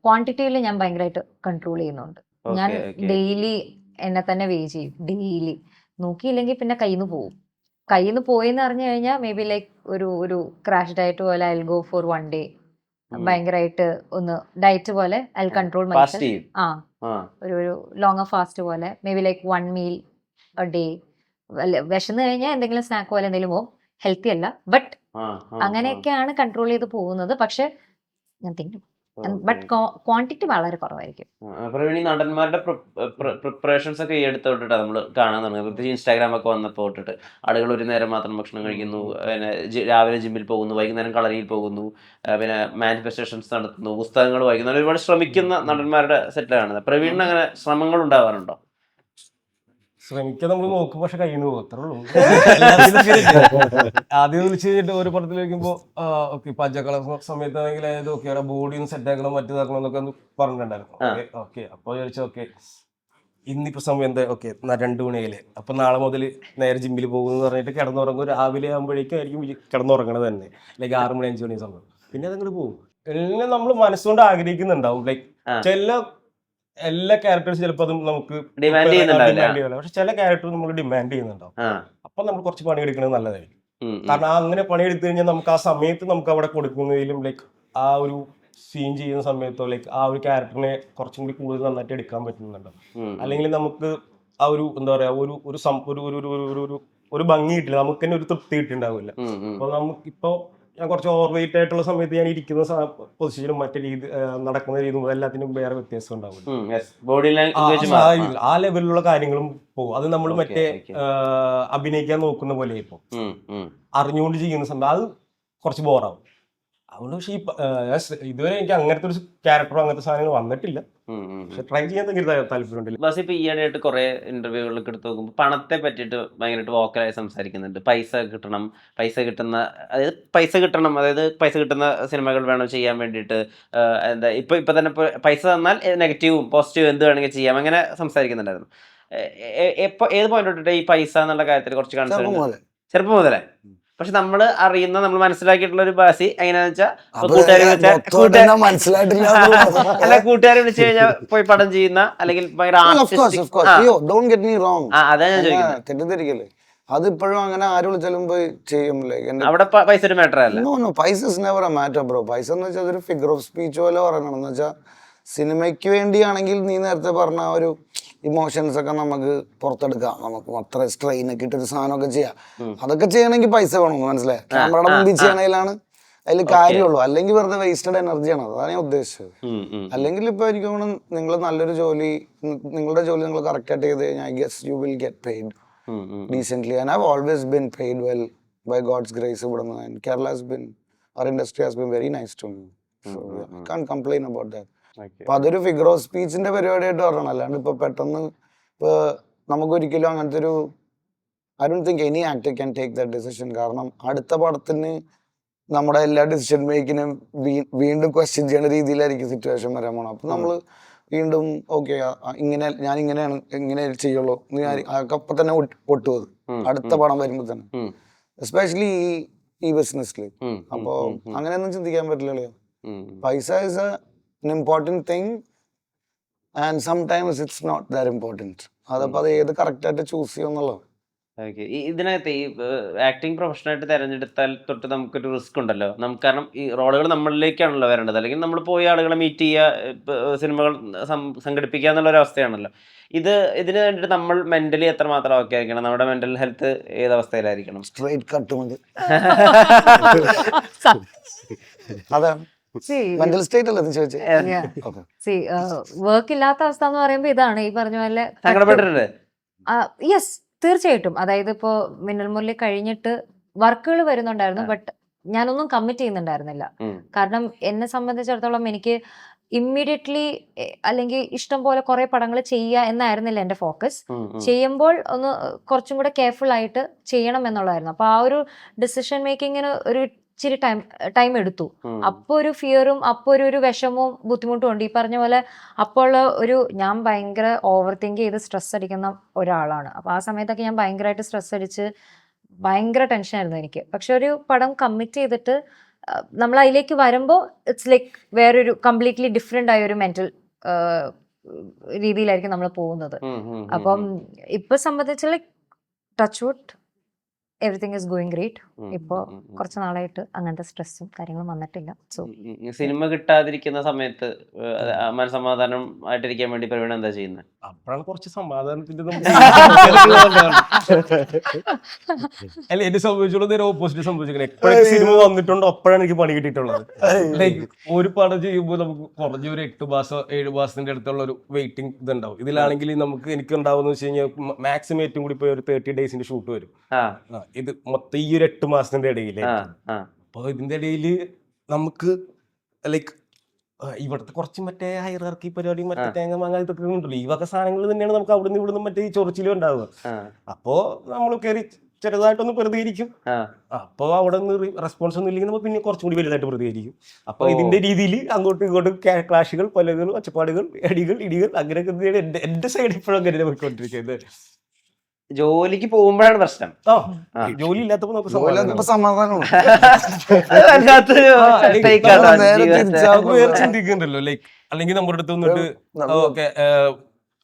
ക്വാണ്ടിറ്റിയിൽ ഞാൻ ഭയങ്കരമായിട്ട് കൺട്രോൾ ചെയ്യുന്നുണ്ട്. ഞാൻ ഡെയിലി എന്നെ തന്നെ വേ ചെയ്യും. ഡെയിലി നോക്കിയില്ലെങ്കിൽ പിന്നെ കയ്യിൽ നിന്ന് പോയെന്ന് അറിഞ്ഞു കഴിഞ്ഞാൽ മേ ബി ലൈക്ക് ഒരു ക്രാഷ് ഡയറ്റ് പോലെ ഐ ഗോ ഫോർ 1 day. ഭയങ്കരമായിട്ട് ഒന്ന് ഡയറ്റ് പോലെ ഐ കൺട്രോൾ മൈസെൽഫ്. ഒരു ലോങ്ങർ ഫാസ്റ്റ് പോലെ may be like 1 meal a day. വിശന്ന് കഴിഞ്ഞാൽ എന്തെങ്കിലും സ്നാക്ക് പോലെ എന്തെങ്കിലും പോകും, ഹെൽത്തി അല്ല. ബട്ട് അങ്ങനെയൊക്കെയാണ് കൺട്രോൾ ചെയ്ത് പോകുന്നത്. പക്ഷെ ഞാൻ തിന്നും, ബട്ട് ക്വാണ്ടിറ്റി വളരെ കുറവായിരിക്കും.
പ്രവീണി, നടന്മാരുടെ പ്രിപ്പറേഷൻസ് ഒക്കെ ഈ അടുത്ത് തൊട്ടിട്ട് നമ്മൾ കാണാൻ തുടങ്ങി. പ്രത്യേകിച്ച് ഇൻസ്റ്റാഗ്രാം ഒക്കെ വന്നപ്പോൾ തൊട്ടിട്ട് ആളുകൾ ഒരു നേരം മാത്രം ഭക്ഷണം കഴിക്കുന്നു, പിന്നെ രാവിലെ ജിമ്മിൽ പോകുന്നു, വൈകുന്നേരം കളരിയിൽ പോകുന്നു, പിന്നെ മാനിഫെസ്റ്റേഷൻസ് നടത്തുന്നു, പുസ്തകങ്ങൾ വായിക്കുന്നു, ഒരുപാട് ശ്രമിക്കുന്ന നടന്മാരുടെ സെറ്റിലാണ്. പ്രവീണിന് അങ്ങനെ ശ്രമങ്ങൾ ഉണ്ടാവാറുണ്ടോ?
ശ്രമിക്കാൻ നമ്മൾ നോക്കും, പക്ഷെ കയ്യിൽ നിന്ന് പോകും, അത്രേ ഉള്ളൂ. എല്ലാത്തിലും ശരിയല്ലേ? ആദ്യം വിളിച്ച് കഴിഞ്ഞിട്ട് ഒരു പടത്തിൽ വയ്ക്കുമ്പോൾ ഓക്കെ പച്ചക്കള സമയത്താണെങ്കിൽ അതായത് ഓക്കെ ബോഡി ഒന്ന് സെറ്റ് ആക്കണം, മറ്റേതാക്കണം എന്നൊക്കെ ഒന്ന് പറഞ്ഞിട്ടുണ്ടായിരുന്നു. ഓക്കെ അപ്പോൾ ചോദിച്ചാൽ ഓക്കെ ഇന്നിപ്പോൾ സമയം എന്താ, ഓക്കെ 2 മണിയായില്ലേ, അപ്പം നാളെ മുതൽ നേരെ ജിമ്മിൽ പോകുമെന്ന് പറഞ്ഞിട്ട് കിടന്നുറങ്ങും. രാവിലെ ആകുമ്പോഴേക്കും ആയിരിക്കും കിടന്നുറങ്ങണത് തന്നെ, ലൈക്ക് 6 മണി 5 മണി സമയം. പിന്നെ അതങ്ങോട്ട് പോകും. എല്ലാം നമ്മൾ മനസ്സുകൊണ്ട് ആഗ്രഹിക്കുന്നുണ്ടാവും. ലൈക്ക് എല്ലാ ക്യാരക്ടേഴ്സും ചിലപ്പോൾ അതും നമുക്ക്
ഡിമാൻഡ് ചെയ്യുന്നുണ്ടാവില്ല.
പക്ഷെ ചില ക്യാരക്ടർ നമ്മൾ ഡിമാൻഡ് ചെയ്യുന്നുണ്ടാവും. അപ്പൊ നമ്മൾ കുറച്ച് പണിയെടുക്കുന്നത് നല്ലതായിരിക്കും. കാരണം അങ്ങനെ പണിയെടുത്തു കഴിഞ്ഞാൽ നമുക്ക് ആ സമയത്ത് നമുക്ക് അവിടെ കൊടുക്കുന്നതിലും ലൈക്ക് ആ ഒരു സീൻ ചെയ്യുന്ന സമയത്തോ ലൈക്ക് ആ ഒരു ക്യാരക്ടറിനെ കുറച്ചും കൂടി കൂടുതൽ നന്നായിട്ട് എടുക്കാൻ പറ്റുന്നുണ്ടോ. അല്ലെങ്കിൽ നമുക്ക് ആ ഒരു എന്താ പറയാ ഒരു ഭംഗി കിട്ടില്ല, നമുക്ക് തന്നെ ഒരു തൃപ്തി കിട്ടിണ്ടാവില്ല. അപ്പൊ നമുക്കിപ്പോ ഞാൻ കുറച്ച് ഓവർ വെയിറ്റ് ആയിട്ടുള്ള സമയത്ത് ഞാൻ ഇരിക്കുന്ന പൊസിഷനും മറ്റേ രീതി നടക്കുന്ന രീതിയും എല്ലാത്തിനും വേറെ വ്യത്യാസം ഉണ്ടാവില്ല. ആ ലെവലിലുള്ള കാര്യങ്ങളും പോകും. അത് നമ്മൾ മറ്റേ അഭിനയിക്കാൻ നോക്കുന്ന പോലെ ഇപ്പൊ അറിഞ്ഞുകൊണ്ട് ചെയ്യുന്ന സമയം അത് കുറച്ച് ബോറാവും. അതുകൊണ്ട് പക്ഷേ ഇതുവരെ എനിക്ക് അങ്ങനത്തെ ഒരു ക്യാരക്ടറോ അങ്ങനത്തെ സാധനങ്ങൾ വന്നിട്ടില്ല. പക്ഷെ ട്രൈ ചെയ്യാൻ താല്പര്യമുണ്ടല്ലോ.
ബസ് ഇപ്പൊ ഈയിടെയായിട്ട് കുറെ ഇന്റർവ്യൂകളിലൊക്കെ എടുത്ത് നോക്കുമ്പോൾ പണത്തെ പറ്റിയിട്ട് ഭയങ്കരമായിട്ട് വോക്കലായി സംസാരിക്കുന്നുണ്ട്. പൈസ കിട്ടണം, പൈസ കിട്ടുന്ന സിനിമകൾ വേണം ചെയ്യാൻ വേണ്ടിയിട്ട്. എന്താ ഇപ്പൊ തന്നെ പൈസ തന്നാൽ നെഗറ്റീവും പോസിറ്റീവും എന്ത് വേണമെങ്കിൽ ചെയ്യാം, അങ്ങനെ സംസാരിക്കുന്നുണ്ടായിരുന്നു. ഏത് പോയിന്റ് തൊട്ടിട്ട് ഈ പൈസ എന്നുള്ള കാര്യത്തിൽ കുറച്ച് കൺസേൺ? ചെറുപ്പം മുതലേ. പക്ഷെ നമ്മൾ മനസ്സിലാക്കിയിട്ടുള്ള ഒരു ഭാഷ എങ്ങനെയാന്ന് വെച്ചാൽ കൂട്ടുകാരെ വിളിച്ചു കഴിഞ്ഞാൽ പോയി പടം ചെയ്യുന്ന അല്ലെങ്കിൽ അതാ ഞാൻ ചോദിക്കുന്നത്.
അതിപ്പോഴും അങ്ങനെ ആര് വിളിച്ചാലും പോയി ചെയ്യും.
അവിടെ പൈസ ഒരു മാറ്റർ അല്ല.
പൈസ is never A matter bro. പൈസ എന്ന് വെച്ചാൽ അതൊരു ഫിഗർ ഓഫ് സ്പീച്ച് പോലെ പറയണമെന്ന് വെച്ചാൽ സിനിമയ്ക്ക് വേണ്ടിയാണെങ്കിൽ നീ നേരത്തെ പറഞ്ഞ ഒരു ഇമോഷൻസ് ഒക്കെ നമുക്ക് പുറത്തെടുക്കാം, നമുക്ക് അത്ര സ്ട്രെയിൻ ഒക്കെ ഇട്ടൊരു സാധനമൊക്കെ ചെയ്യാം. അതൊക്കെ ചെയ്യണമെങ്കിൽ പൈസ വേണമെന്ന് മനസ്സിലായി. ക്യാമറയുടെ മുമ്പിൽ ചെയ്യണതിലാണ് അതിൽ കാര്യമുള്ളൂ. അല്ലെങ്കിൽ വെറുതെ വേസ്റ്റഡ് എനർജിയാണ്. അതാണ് ഞാൻ ഉദ്ദേശിച്ചത്. അല്ലെങ്കിൽ ഇപ്പൊ എനിക്ക് തോന്നുന്നു നിങ്ങൾ നല്ലൊരു ജോലി, നിങ്ങളുടെ ജോലി നിങ്ങൾ കറക്റ്റ് ആയിട്ട് ചെയ്ത് കഴിഞ്ഞാൽ I guess you will get paid decently, and I've always been paid well by God's grace. And Kerala has been, our industry has been very nice to me, so I can't complain about that. അപ്പൊ അതൊരു ഫിഗർ ഓഫ് സ്പീച്ചിന്റെ പരിപാടിയായിട്ട് പറയണം. അല്ലാണ്ട് ഇപ്പൊ പെട്ടെന്ന് ഇപ്പൊ നമുക്കൊരിക്കലും അങ്ങനത്തെ ഒരു I don't think any actor can take that decision. കാരണം അടുത്ത പടത്തിന് നമ്മുടെ എല്ലാ ഡിസിഷൻ മേക്കിനും വീണ്ടും ക്വസ്റ്റ്യൻ ചെയ്യുന്ന രീതിയിലായിരിക്കും സിറ്റുവേഷൻ വരാൻ പോണം. അപ്പൊ നമ്മള് വീണ്ടും ഓക്കെ ഞാൻ ഇങ്ങനെ ചെയ്യുള്ളൂ അപ്പൊ തന്നെ പൊട്ടുവത് അടുത്ത പടം വരുമ്പോ തന്നെ, എസ്പെഷ്യലി ഈ ബിസിനസ്സിൽ. അപ്പൊ അങ്ങനെയൊന്നും ചിന്തിക്കാൻ പറ്റില്ലല്ലോ. പൈസ is an important thing and sometimes it's not that important. അതപ്പോ അത് ഏത് കറക്റ്റ് ആയിട്ട് ചൂസ് ചെയ്യുന്നുള്ളൂ.
ഇതിനകത്ത് ഈ ആക്ടിങ് പ്രൊഫഷനായിട്ട് തിരഞ്ഞെടുത്താൽ തൊട്ട് നമുക്കൊരു റിസ്ക് ഉണ്ടല്ലോ. നമുക്ക് കാരണം ഈ റോളുകൾ നമ്മളിലേക്കാണല്ലോ വരേണ്ടത്, അല്ലെങ്കിൽ നമ്മൾ പോയി ആളുകളെ മീറ്റ് ചെയ്യുക, സിനിമകൾ സംഘടിപ്പിക്കുക എന്നുള്ള ഒരു അവസ്ഥയാണല്ലോ. ഇതിന് വേണ്ടിയിട്ട് നമ്മൾ മെന്റലി എത്രമാത്രം ഓക്കെ ആയിരിക്കണം? നമ്മുടെ മെന്റൽ ഹെൽത്ത് ഏത് അവസ്ഥയിലായിരിക്കണം?
സ്ട്രൈറ്റ് കട്ട് മതി. അതാണ് മെന്റൽ സ്റ്റേറ്റ് അല്ലേ ചോദിച്ചേ.
വർക്ക് ഇല്ലാത്ത അവസ്ഥ എന്ന് പറയുമ്പോ ഇതാണ് ഈ പറഞ്ഞ പോലെ.
സങ്കടപ്പെട്ടിട്ടുണ്ട്?
യെസ്, തീർച്ചയായിട്ടും. അതായത് ഇപ്പോ മിന്നൽ മുരളി കഴിഞ്ഞിട്ട് വർക്കുകൾ വരുന്നുണ്ടായിരുന്നു, ബട്ട് ഞാനൊന്നും കമ്മിറ്റ് ചെയ്യുന്നുണ്ടായിരുന്നില്ല. കാരണം എന്നെ സംബന്ധിച്ചിടത്തോളം എനിക്ക് ഇമ്മീഡിയറ്റ്ലി അല്ലെങ്കിൽ ഇഷ്ടം പോലെ കുറെ പടങ്ങൾ ചെയ്യുക എന്നായിരുന്നില്ല എൻ്റെ ഫോക്കസ്. ചെയ്യുമ്പോൾ ഒന്ന് കുറച്ചും കൂടെ കെയർഫുൾ ആയിട്ട് ചെയ്യണം എന്നുള്ളതായിരുന്നു. അപ്പൊ ആ ഒരു ഡിസിഷൻ മേക്കിങ്ങിന് ഒരു ഇച്ചിരി ടൈം എടുത്തു. അപ്പൊ ഒരു ഫിയറും അപ്പൊ ഒരു വിഷമവും ബുദ്ധിമുട്ടും ഉണ്ട്. ഈ പറഞ്ഞ പോലെ അപ്പോൾ ഞാൻ ഭയങ്കര ഓവർ തിങ്ക് ചെയ്ത് സ്ട്രെസ് അടിക്കുന്ന ഒരാളാണ്. അപ്പൊ ആ സമയത്തൊക്കെ ഞാൻ ഭയങ്കരമായിട്ട് സ്ട്രെസ് അടിച്ച് ഭയങ്കര ടെൻഷനായിരുന്നു എനിക്ക്. പക്ഷെ ഒരു പടം കമ്മിറ്റ് ചെയ്തിട്ട് നമ്മൾ അതിലേക്ക് വരുമ്പോൾ ഇറ്റ്സ് ലൈക്ക് വേറൊരു കംപ്ലീറ്റ്ലി ഡിഫറെന്റ് ആയ ഒരു മെന്റൽ രീതിയിലായിരിക്കും നമ്മൾ പോകുന്നത്. അപ്പം ഇപ്പൊ സംബന്ധിച്ച് like touch wood everything is going great. ഇപ്പോൾ കുറച്ച് നാളായിട്ട് അങ്ങനത്തെ സ്ട്രെസ്സും കാര്യങ്ങളും വന്നിട്ടില്ല. സോ
സിനിമ കിട്ടാതിരിക്കുന്ന സമയത്ത് മനസമാധാനം ആയിട്ടിരിക്കാൻ വേണ്ടി പ്രവീൺ എന്താ ചെയ്യുന്നത്?
അപ്പോഴാണ് കുറച്ച് സമാധാനത്തിന്റെ അല്ല എന്നെ സംബന്ധിച്ചോളം നേരെ ഓപ്പോസിറ്റ് സംഭവിച്ചിരിക്കുന്നത്. എപ്പോഴൊക്കെ സിനിമ വന്നിട്ടുണ്ടോ അപ്പോഴാണ് എനിക്ക് പണി കിട്ടിയിട്ടുള്ളത്. ലൈക്ക് ഒരു പടം ചെയ്യുമ്പോൾ നമുക്ക് കുറഞ്ഞ ഒരു 8 മാസം 7 മാസത്തിന്റെ അടുത്തുള്ള ഒരു വെയിറ്റിംഗ് ഇതുണ്ടാവും. ഇതിലാണെങ്കിൽ നമുക്ക് എനിക്ക് ഉണ്ടാവുന്ന വെച്ച് കഴിഞ്ഞാൽ മാക്സിമം ഏറ്റവും കൂടി പോയി ഒരു 30 ഡേയ്സിന്റെ ഷൂട്ട് വരും. ഇത് മൊത്തം ഈ ഒരു 8 മാസത്തിന്റെ ഇടയില്. അപ്പൊ ഇതിന്റെ ഇടയിൽ നമുക്ക് ലൈക്ക് ഇവിടുത്തെ കുറച്ച് മറ്റേ ഹൈറാർക്കി പരിപാടി മറ്റേ തേങ്ങ മാങ്ങ ഇതൊക്കെ ഉണ്ടല്ലോ, ഈ വക സാധനങ്ങൾ തന്നെയാണ് നമുക്ക് അവിടുന്ന് ഇവിടുന്ന് മറ്റേ ഈ ചൊറിച്ചിലും ഉണ്ടാവുക. അപ്പോ നമ്മൾ കയറി ചെറുതായിട്ടൊന്ന് പ്രതികരിക്കും. അപ്പൊ അവിടെ നിന്ന് റെസ്പോൺസ് ഒന്നും ഇല്ലെങ്കിൽ നമ്മൾ പിന്നെ കുറച്ചും കൂടി വലുതായിട്ട് പ്രതികരിക്കും. അപ്പൊ ഇതിന്റെ രീതിയിൽ അങ്ങോട്ടും ഇങ്ങോട്ടും ക്ലാഷുകൾ, പലകൾ, ഒച്ചപ്പാടുകൾ, ഇടികൾ അങ്ങനെയൊക്കെ എന്റെ സൈഡ് ഇപ്പോഴും അങ്ങനെ പോയിക്കൊണ്ടിരിക്കുന്നത്.
ജോലിക്ക് പോകുമ്പോഴാണ് പ്രശ്നം.
ജോലി ഇല്ലാത്തപ്പോ നമുക്ക്
സമാധാനമാണ്.
വേറെ ചിന്തിക്കുന്നുണ്ടല്ലോ. ലൈക്ക് അല്ലെങ്കിൽ നമ്മുടെ അടുത്ത് വന്നിട്ട് ഓക്കെ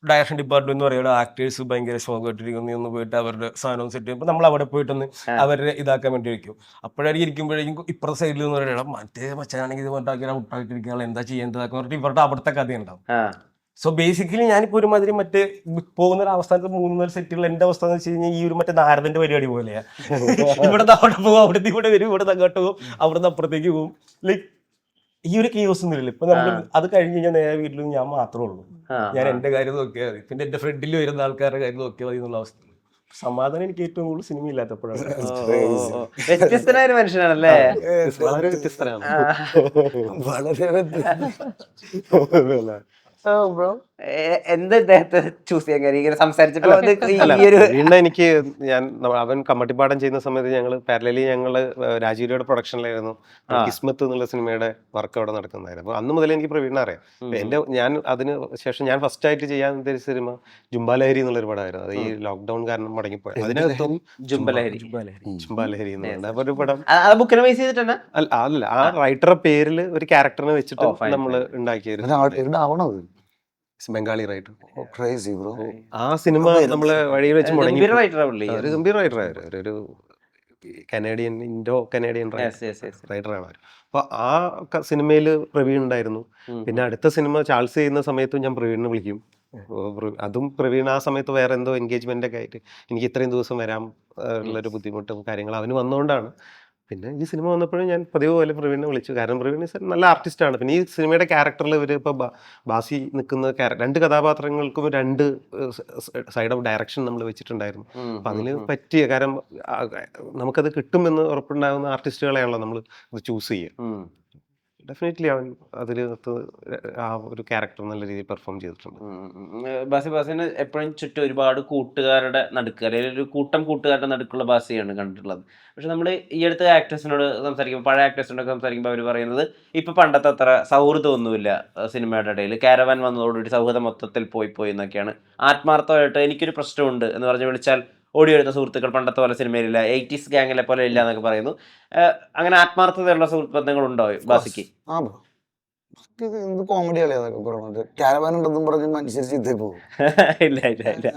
ഡയറക്ഷൻ ഡിപ്പാർട്ട്മെന്റ് എന്ന് പറയുന്നത് ആക്ടേഴ്സ് ഭയങ്കര ശോകമായിട്ടിരിക്കുന്നു ഒന്ന് പോയിട്ട് അവരുടെ സാധനം സെറ്റ് ചെയ്യുമ്പോൾ നമ്മൾ അവിടെ പോയിട്ടൊന്ന് അവരെ ഇതാക്കാൻ വേണ്ടി ഇരിക്കും. അപ്പോഴായിരിക്കും ഇരിക്കുമ്പോഴേക്കും ഇപ്പുറത്തെ സൈഡിൽ നിന്ന് പറയണം മറ്റേ മച്ചാണെങ്കിൽ ഇത് മറ്റാക്കി ഔട്ടായിട്ടിരിക്കുക എന്താ ചെയ്യേണ്ടതൊക്കെ പറഞ്ഞിട്ട് ഇവരുടെ അവിടുത്തെ കഥയുണ്ടാവും. സോ ബേസിക്കലി ഞാനിപ്പോൾ ഒരുമാതിരി മറ്റേ പോകുന്ന ഒരു അവസ്ഥാനത്ത് 3-4 സെറ്റുകൾ എൻ്റെ അവസ്ഥ എന്ന് വെച്ച് കഴിഞ്ഞാൽ ഈ ഒരു മറ്റേ നാരദന്റെ പരിപാടി പോലെയാ. ഇവിടുന്ന് അവിടെ പോകും, അവിടുന്ന് ഇവിടെ വരും, ഇവിടെ അങ്ങോട്ട് പോകും, അവിടുന്ന് അപ്പുറത്തേക്ക് പോകും. ലൈക്ക് ഈ ഒരു കേസ് ഒന്നുമില്ല. ഇപ്പൊ നമ്മൾ അത് കഴിഞ്ഞ് കഴിഞ്ഞാൽ നേരെ വീട്ടിൽ ഞാൻ മാത്രമേ ഉള്ളൂ. ഞാൻ എന്റെ കാര്യം നോക്കിയാൽ മതി, പിന്നെ എന്റെ ഫ്രണ്ടിൽ വരുന്ന ആൾക്കാരുടെ കാര്യം നോക്കിയാൽ മതി എന്നുള്ള അവസ്ഥ. സമാധാനം എനിക്ക് ഏറ്റവും കൂടുതൽ സിനിമ ഇല്ലാത്തപ്പോഴാണ്.
വ്യത്യസ്തനായ മനുഷ്യനാണല്ലേ?
വളരെ വ്യത്യസ്തനാണ്.
എന്ത് ഇദ്ദേഹത്തെ ചൂസ് ചെയ്യാൻ കാര്യം ഇങ്ങനെ സംസാരിച്ചപ്പോ
എനിക്ക് അവൻ കമ്മട്ടിപ്പാടം ചെയ്യുന്ന സമയത്ത് ഞങ്ങള് രാജീവയുടെ പ്രൊഡക്ഷനിലായിരുന്നു കിസ്മത്ത് എന്നുള്ള സിനിമയുടെ വർക്ക് അവിടെ നടക്കുന്നതായിരുന്നു. അപ്പൊ അന്ന് മുതലേ എനിക്ക് പ്രവീണിനെ അറിയാം. ഞാൻ അതിന് ശേഷം ഞാൻ ഫസ്റ്റ് ആയിട്ട് ചെയ്യാൻ ഉദ്ദേശിച്ച സിനിമ ജുംബാലഹരി എന്നുള്ളൊരു പടമായിരുന്നു. അത് ഈ ലോക്ക്ഡൌൺ കാരണം മുടങ്ങിപ്പോയി. അതിനകത്തും ജുംബാലഹരി എന്ന് പറയുന്നത് അപ്പൊ ഒരു പടം അല്ല, ആ റൈറ്ററുടെ പേരിൽ ഒരു ക്യാരക്ടറിനെ വെച്ചിട്ട് നമ്മൾ ഉണ്ടാക്കിയത് ബംഗാളി റൈറ്റർ. ആ സിനിമ നമ്മള് വഴിയിൽ വെച്ച് മുടങ്ങി. ഒരു ഗംഭീർ റൈറ്ററായിരുന്നു, ഒരു കനേഡിയൻ ഇൻഡോ കനേഡിയൻ റൈറ്ററാണ് അവർ. അപ്പൊ ആ സിനിമയിൽ പ്രവീൺ ഉണ്ടായിരുന്നു. പിന്നെ അടുത്ത സിനിമ ചാൾസ് ചെയ്യുന്ന സമയത്തും ഞാൻ പ്രവീണിനെ വിളിക്കും. അതും പ്രവീൺ ആ സമയത്ത് വേറെ എന്തോ എൻഗേജ്മെന്റ് ഒക്കെ ആയിട്ട് എനിക്ക് ഇത്രയും ദിവസം വരാൻ ഉള്ളൊരു ബുദ്ധിമുട്ടും കാര്യങ്ങളും അവന് വന്നുകൊണ്ടാണ്. പിന്നെ ഈ സിനിമ വന്നപ്പോഴും ഞാൻ പതിവ് പോലെ പ്രവീണിനെ വിളിച്ചു. കാരണം പ്രവീൺ നല്ല ആർട്ടിസ്റ്റാണ്. പിന്നെ ഈ സിനിമയുടെ ക്യാരക്ടറിൽ ഇവർ ഇപ്പോൾ ബാസി നിൽക്കുന്ന 2 കഥാപാത്രങ്ങൾക്കും 2 സൈഡ് ഓഫ് ഡയറക്ഷൻ നമ്മൾ വെച്ചിട്ടുണ്ടായിരുന്നു. അപ്പം അതിന് പറ്റിയ കാരണം നമുക്കത് കിട്ടുമെന്ന് ഉറപ്പുണ്ടാകുന്ന ആർട്ടിസ്റ്റുകളെയാണല്ലോ നമ്മൾ ചൂസ് ചെയ്യുക. ഡെഫിനറ്റ്ലി അവൻ അതിനകത്ത് ആ ഒരു ക്യാരക്ടർ നല്ല രീതിയിൽ പെർഫോം ചെയ്തിട്ടുണ്ട്.
ബാസിന് എപ്പോഴും ചുറ്റും ഒരുപാട് കൂട്ടുകാരുടെ നടുക്ക് അല്ലെങ്കിൽ ഒരു കൂട്ടം കൂട്ടുകാരുടെ നടുക്കുള്ള ബാസിയാണ് കണ്ടിട്ടുള്ളത്. പക്ഷെ നമ്മൾ ഈ അടുത്ത ആക്ടേഴ്സിനോട് സംസാരിക്കുമ്പോൾ, പഴയ ആക്ടേഴ്സിനോട് സംസാരിക്കുമ്പോൾ അവർ പറയുന്നത് ഇപ്പൊ പണ്ടത്തെ അത്ര സൗഹൃദമൊന്നുമില്ല സിനിമയുടെ ഇടയിൽ. കാരവാൻ വന്നതോടുകൂടി സൗഹൃദം മൊത്തത്തിൽ പോയി എന്നൊക്കെയാണ്. ആത്മാർത്ഥമായിട്ട് എനിക്കൊരു പ്രശ്നമുണ്ട് എന്ന് പറഞ്ഞ് വിളിച്ചാൽ ഓടി വരുന്ന സുഹൃത്തുക്കൾ പണ്ടത്തെ പോലെ സിനിമയിലില്ല, 80s ഗാങ്ങിലെ പോലെ ഇല്ല എന്നൊക്കെ പറയുന്നു. അങ്ങനെ ആത്മാർത്ഥതയുള്ള സുഹൃത്ത് ബന്ധങ്ങളുണ്ടോ ബാസിക്ക്?
എന്ത് കോമഡി കളി അതൊക്കെ പറഞ്ഞത്. കാരവാൻ ഉണ്ടെന്നും പറഞ്ഞ് മനുഷ്യർ ചീത്തേ പോകും.
ഇല്ല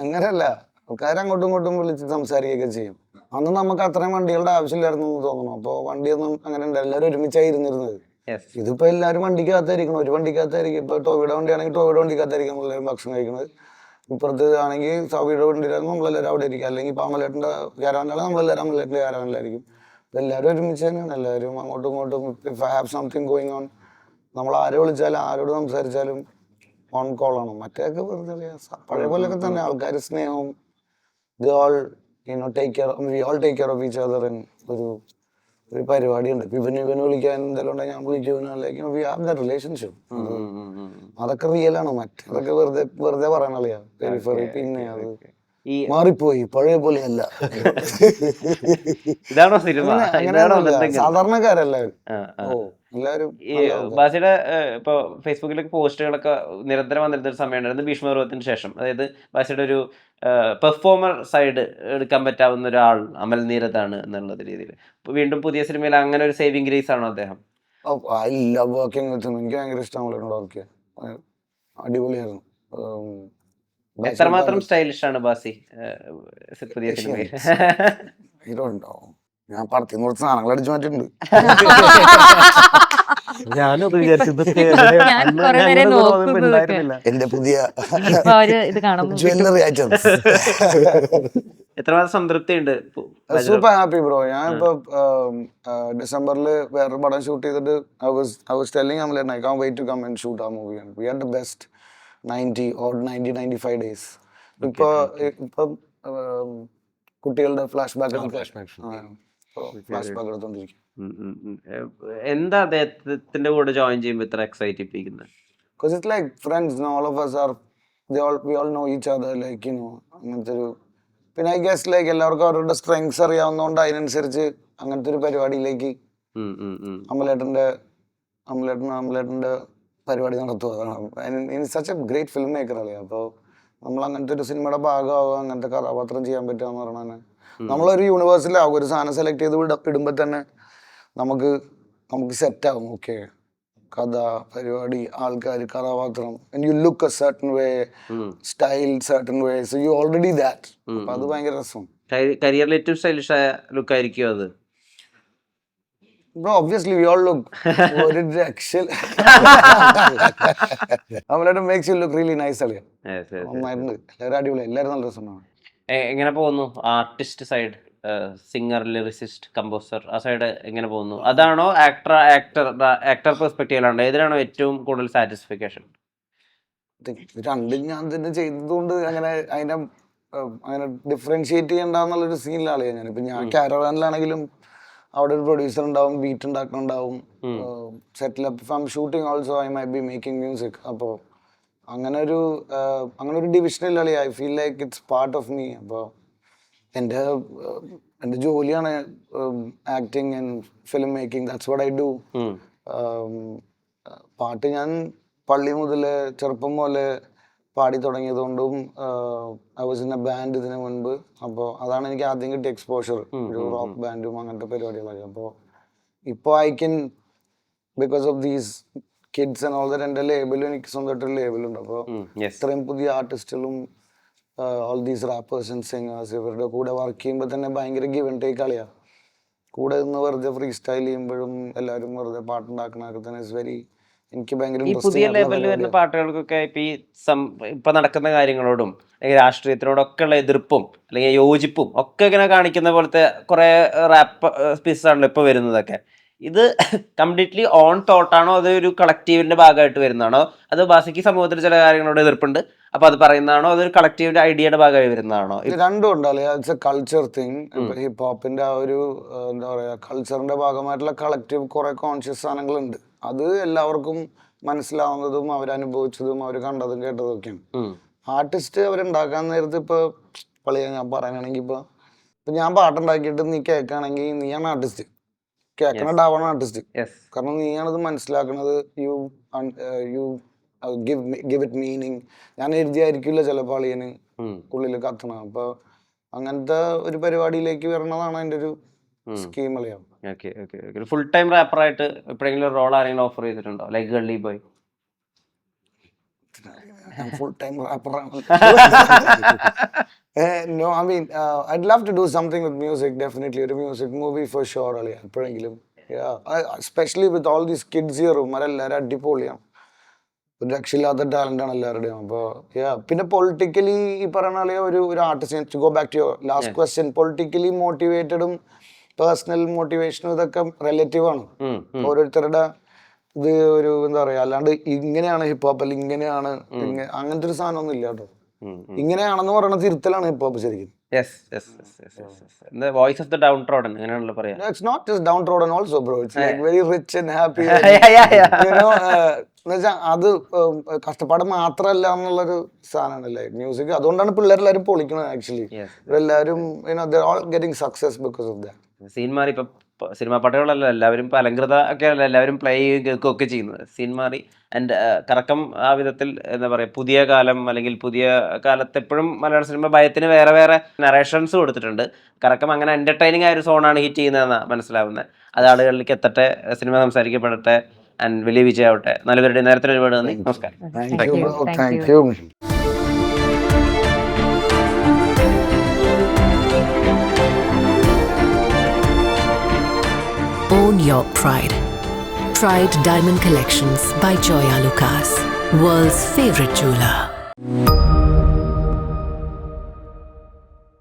അങ്ങനെയല്ല, ആൾക്കാർ അങ്ങോട്ടും ഇങ്ങോട്ടും വിളിച്ച് സംസാരിക്കുകയൊക്കെ ചെയ്യും. അന്ന് നമുക്ക് അത്രയും വണ്ടികളുടെ ആവശ്യമില്ലായിരുന്നു എന്ന് തോന്നുന്നു. അപ്പോൾ വണ്ടിയൊന്നും അങ്ങനെ ഉണ്ട്, എല്ലാവരും ഒരുമിച്ചായിരുന്നിരുന്നത്. ഇതിപ്പോ എല്ലാവരും വണ്ടിക്കകത്തായിരിക്കണം, ഒരു വണ്ടിക്കകത്തായിരിക്കും. ഇപ്പൊ ടോവിയുടെ വണ്ടിയാണെങ്കിൽ ടോവിയുടെ വണ്ടിക്കകത്തായിരിക്കും എല്ലാവരും ഭക്ഷണം കഴിക്കുന്നത്. ഇപ്പുറത്ത് ആണെങ്കിൽ സൗബിയുടെ വണ്ടിയിലായിരുന്നു നമ്മളെല്ലാവരും അവിടെ ഇരിക്കും. അല്ലെങ്കിൽ ഇപ്പൊ അമലേട്ടൻ്റെ കാരവാനിലാണ് നമ്മളെല്ലാവരും അമലേട്ടൻ്റെ കാരവാനിലായിരിക്കും. എല്ലാവരും ഒരുമിച്ച് തന്നെയാണ്. എല്ലാവരും അങ്ങോട്ടും ഇങ്ങോട്ടും if I have something going on, നമ്മൾ ആരെ വിളിച്ചാലും ആരോട് സംസാരിച്ചാലും ഓൺ കോളാണ്. മറ്റേതൊക്കെ വെറുതെ പഴയ പോലെയൊക്കെ തന്നെ ആൾക്കാർ സ്നേഹവും take care of each other. ഒരു പരിപാടിയുണ്ട്, ഇവന് വിളിക്കാൻ എന്തെങ്കിലും ഉണ്ടെങ്കിൽ ഞാൻ വിളിക്കും. We have the relationship. അതൊക്കെ റിയലാണ്. മറ്റേതൊക്കെ വെറുതെ പറയാനുള്ള പെരിഫറി. പിന്നെ അത് മാറിപ്പോയി, പഴയ പോലെയല്ല.
ഇതാണോ സിനിമ?
സാധാരണക്കാരെല്ലാവരും എല്ലാവരും.
ബാസിയുടെ ഇപ്പൊ ഫേസ്ബുക്കിലൊക്കെ പോസ്റ്റുകളൊക്കെ നിരന്തരം വന്നിരുന്ന ഒരു സമയമുണ്ടായിരുന്നു ഭീഷ്മപർവത്തിന് ശേഷം. അതായത് ബാസിയുടെ ഒരു പെർഫോമർ സൈഡ് എടുക്കാൻ പറ്റാവുന്ന ഒരാൾ അമൽ നീരദാണ് എന്നുള്ള രീതിയിൽ. വീണ്ടും പുതിയ സിനിമയിൽ അങ്ങനെ ഒരു സേവിങ് ഗ്രേസ് ആണോ അദ്ദേഹം?
എനിക്ക് ഭയങ്കര ഇഷ്ടമാണ് വർക്ക് ചെയ്യാൻ. അടിപൊളിയായിരുന്നു.
എത്രമാത്രം സ്റ്റൈലിഷ് ആണ് ബാസി പുതിയ സിനിമയിൽ?
ഹീറോ ഉണ്ടോ? ഞാൻ പടത്തിൽ നിന്ന് കുറച്ച് സാധനങ്ങൾ അടിച്ചു മാറ്റിട്ടുണ്ട്.
ഞാനത് വിചാരിച്ചു ഇതൊക്കെ
ഞാൻ കുറെ നേരം നോക്കുന്നത്
ഉണ്ടായിരുന്നില്ല.
എന്റെ പുതിയ
ഇപ്പൊ അവര് ഇത് കാണുമ്പോൾ
ജ്വല്ലറി ഐറ്റംസ്.
എത്രമാത്രം സംതൃപ്തി ഉണ്ട്
സൂപ്പർ ഹാപ്പി ബ്രോ. ഞാൻ ഇപ്പൊ ഡിസംബറിൽ വേറൊരു പടം ഷൂട്ട് ചെയ്തിട്ട് I was telling Amlan I can't wait to come and shoot our movie, and we had the best 95 days. ഇപ്പൊ കുട്ടികളുടെ ഫ്ലാഷ് ബാക്ക് എടുത്തോണ്ടിരിക്കും.
എന്താ അദ്ദേഹത്തിന്റെ കൂടെ ജോയിൻ ചെയ്യുമ്പോൾ ഇത്ര excite ഇപ്പിക്കുന്നത്?
Because it's like friends, no? All of us are, we all know each other, like, you know, അങ്ങനത്തെ ഒരു, പിന്നെ ഐ ഗസ് ലൈക്ക് എല്ലാവർക്കും അവരുടെ സ്ട്രെങ്സ് അറിയാവുന്നതുകൊണ്ട് അതിനനുസരിച്ച് അങ്ങനത്തെ ഒരു പരിപാടിയിലേക്ക് അമലേട്ടന്റെ പരിപാടി നടത്തുക. Such A great film maker അല്ലേ. അപ്പോൾ നമ്മൾ അങ്ങനത്തെ ഒരു സിനിമയുടെ ഭാഗമാവുക, അങ്ങനത്തെ കഥാപാത്രം ചെയ്യാൻ പറ്റുക എന്ന് പറഞ്ഞാൽ നമ്മളൊരു യൂണിവേഴ്സിലാവും. ഒരു സാധനം സെലക്ട് ചെയ്ത് ഇടുമ്പോൾ തന്നെ നമുക്ക് സെറ്റാവും. ഓക്കെ, കഥ, പരിപാടി, ആൾക്കാർ, കഥാപാത്രം, and you look a certain way, style certain way, so you already that. അപ്പോൾ അത് ഭയങ്കര രസം.
കരിയറിൽ ഏറ്റവും സ്റ്റൈലിഷ് ആയ ലുക്ക് ആയിരിക്കും അത്?
Bro, obviously we all look ഒരു രക്ഷ. അവളോട് makes you look really nice അല്ലേ. നന്നായിട്ടുണ്ട്. എല്ലാവരും അടിപൊളി, എല്ലാവരും നല്ല രസമാണ്.
എങ്ങനെ പോകുന്നു artist side? Singer, lyricist, composer, ആ സൈഡ് എങ്ങനെ പോകുന്നു? അതാണോ ആക്ടർ പെർസ്പെക്റ്റീവിലാണോ? ഏതിനാണോ ഏറ്റവും കൂടുതൽ സാറ്റിസ്ഫിക്കേഷൻ?
രണ്ടും ഞാൻ തന്നെ ചെയ്തതുകൊണ്ട് അങ്ങനെ ഡിഫറൻഷിയേറ്റ് ചെയ്യണ്ടെന്നുള്ളൊരു സീനിലാണ് ഞാൻ. ഇപ്പൊ ഞാൻ കാരവാനിലാണെങ്കിലും അവിടെ ഒരു പ്രൊഡ്യൂസർ ഉണ്ടാവും, ബീറ്റ് ഉണ്ടാക്കുന്നുണ്ടാവും, സെറ്റിൽ if I'm shooting also I may be making music. അപ്പോൾ അങ്ങനെ ഒരു ഡിവിഷനിലാണ്. I feel like it's part of me. അപ്പോൾ എൻ്റെ ജോലിയാണ് acting and film making. That's what I do. പാട്ട് ഞാൻ പള്ളി മുതൽ ചെറുപ്പം പോലെ പാടി തുടങ്ങിയതുകൊണ്ടും I was in a band ഇതിനു മുൻപ്. അപ്പോൾ അതാണ് എനിക്ക് ആദ്യം കിട്ടിയ എക്സ്പോഷർ, ഒരു റോക്ക് ബാൻഡും അങ്ങനത്തെ പരിപാടികളൊക്കെ. അപ്പോൾ ഇപ്പോൾ I can because of these kids and all that എൻ്റെ ലേബിലും എനിക്ക് സ്വന്തമായിട്ടൊരു ലേബിളുണ്ട്. അപ്പോൾ ഇത്രയും പുതിയ ആർട്ടിസ്റ്റുകളും all these rappers and singers ഇവരുടെ കൂടെ വർക്ക് ചെയ്യുമ്പോൾ തന്നെ ഭയങ്കര ഗിവ് ആൻഡ് ടേക്ക് കളിയാണ്. കൂടെ നിന്ന് വെറുതെ ഫ്രീ സ്റ്റൈൽ ചെയ്യുമ്പോഴും എല്ലാവരും വെറുതെ പാട്ടുണ്ടാക്കണതൊക്കെ തന്നെ ഇസ് വെരി, എനിക്ക് ഭയങ്കര
ഈ പുതിയ ലെവലിൽ വരുന്ന പാട്ടുകൾക്കൊക്കെ ഇപ്പൊ നടക്കുന്ന കാര്യങ്ങളോടും അല്ലെങ്കിൽ രാഷ്ട്രീയത്തിനോടൊക്കെ ഉള്ള എതിർപ്പും അല്ലെങ്കിൽ യോജിപ്പും ഒക്കെ ഇങ്ങനെ കാണിക്കുന്ന പോലത്തെ കുറെ റാപ്പ് പീസസ് ആണല്ലോ ഇപ്പൊ വരുന്നതൊക്കെ. ഇത് കംപ്ലീറ്റ്ലി ഓൺ തോട്ടാണോ അത് ഒരു കളക്റ്റീവിന്റെ ഭാഗമായിട്ട് വരുന്നതാണോ? അത് ബാസിക്ക് സമൂഹത്തിൽ ചില കാര്യങ്ങളോട് എതിർപ്പുണ്ട് അപ്പൊ അത് പറയുന്നതാണോ? അതൊരു കളക്റ്റീവിന്റെ ഐഡിയയുടെ ഭാഗമായി വരുന്നതാണോ?
രണ്ടും ഉണ്ടല്ലേ. It's a culture thing. Hip ഹോപ്പിന്റെ ആ ഒരു എന്താ പറയാ കൾച്ചറിന്റെ ഭാഗമായിട്ടുള്ള കളക്റ്റീവ് കുറെ കോൺഷ്യസ് സാധനങ്ങളുണ്ട്. അത് എല്ലാവർക്കും മനസ്സിലാവുന്നതും അവരനുഭവിച്ചതും അവർ കണ്ടതും കേട്ടതും ഒക്കെയാണ്. ആർട്ടിസ്റ്റ് അവരുണ്ടാക്കാൻ നേരത്ത് ഇപ്പൊ ഞാൻ പറയാനാണെങ്കിൽ ഇപ്പൊ ഞാൻ പാട്ടുണ്ടാക്കിയിട്ട് നീ കേൾക്കുകയാണെങ്കിൽ നീയാണ് ആർട്ടിസ്റ്റ്, കേൾക്കണ ആർട്ടിസ്റ്റ്. കാരണം നീയാണത് മനസ്സിലാക്കണത്. You give it meaning. ഞാൻ എഴുതിയായിരിക്കില്ല ചിലപ്പോൾ അളിയന് ഉള്ളിൽ കത്തണം. അപ്പൊ അങ്ങനത്തെ ഒരു പരിപാടിയിലേക്ക് വരണതാണ് അതിന്റെ ഒരു സ്കീം അളിയാവും.
ഫുൾ ടൈം റാപ്പറായിട്ട് എപ്പോഴെങ്കിലും റോൾ ആരെങ്കിലും ഓഫർ ചെയ്തിട്ടുണ്ടോ? Like Gully Boy?
Full time റാപ്പറാണ്. No, I mean, I'd love to do something with music, definitely. ഒരു മ്യൂസിക് മൂവി ഫോർ ഷുവർ അളിയാ എപ്പോഴെങ്കിലും. Especially with all these kids here. എല്ലാവരും അടിപൊളിയാണ്. ഒരു രക്ഷയില്ലാത്ത ടാലൻ്റാണ് എല്ലാവരുടെയും. അപ്പോൾ പിന്നെ പൊളിറ്റിക്കലി ഈ പറയുന്ന കളിയാ ഒരു artist. Go back to your last question. Politically മോട്ടിവേറ്റഡും പേഴ്സണൽ മോട്ടിവേഷനും ഇതൊക്കെ റിലേറ്റീവ് ആണ്. ഓരോരുത്തരുടെ ഇത് ഒരു എന്താ പറയാ, അല്ലാണ്ട് ഇങ്ങനെയാണ് ഹിപ്പ് ഹോപ്പ് അല്ലെങ്കിൽ ഇങ്ങനെയാണ് അങ്ങനത്തെ ഒരു സാധനം ഒന്നും ഇല്ല കേട്ടോ. ഇങ്ങനെയാണെന്ന് പറയുന്ന തിരുത്തലാണ് ഹിപ്പ് ഹോപ്പ് ശരിക്കും.
Voice of the Dawn trodden അങ്ങനെയാണല്ലോ പറയാ.
It's not just downtrodden also, bro. It's like very rich and happy. You know, എന്നുവെച്ചാൽ അത് കഷ്ടപ്പാട് മാത്രമല്ല എന്നുള്ളൊരു സാധനമാണല്ലേ മ്യൂസിക്. അതുകൊണ്ടാണ് പിള്ളേരെല്ലാരും പൊളിക്കുന്നത് ആക്ച്വലി. എല്ലാവരും they're all getting success because of that.
സീൻ മാറി ഇപ്പൊ സിനിമാ പാട്ടുകളല്ല, എല്ലാവരും ഇപ്പൊ അലങ്കൃത ഒക്കെ അല്ല എല്ലാവരും പ്ലേ ചെയ്യുകയും കേൾക്കുകയൊക്കെ ചെയ്യുന്നത്. സീൻ മാറി. ആൻഡ് കറക്കം ആ വിധത്തിൽ എന്താ പറയുക, പുതിയ കാലം അല്ലെങ്കിൽ പുതിയ കാലത്ത് എപ്പോഴും മലയാള സിനിമ ഭയത്തിന് വേറെ വേറെ നറേഷൻസ് കൊടുത്തിട്ടുണ്ട്. കറക്കം അങ്ങനെ എന്റർടൈനിങ് ആയ ഒരു സോണാണ് ഹിറ്റ് ചെയ്യുന്നതെന്നാണ് മനസ്സിലാവുന്നത്. അത് ആളുകളിലേക്ക് എത്തട്ടെ, സിനിമ സംസാരിക്കപ്പെടട്ടെ. ആൻഡ് വലിയ വിജയമാവട്ടെ. നല്ലവരുടെ നേരത്തിന് ഒരുപാട് നന്ദി. നമസ്കാരം.
Thank you.
Own your pride. Pride Diamond Collections by Joya Lucas, world's favorite jeweler.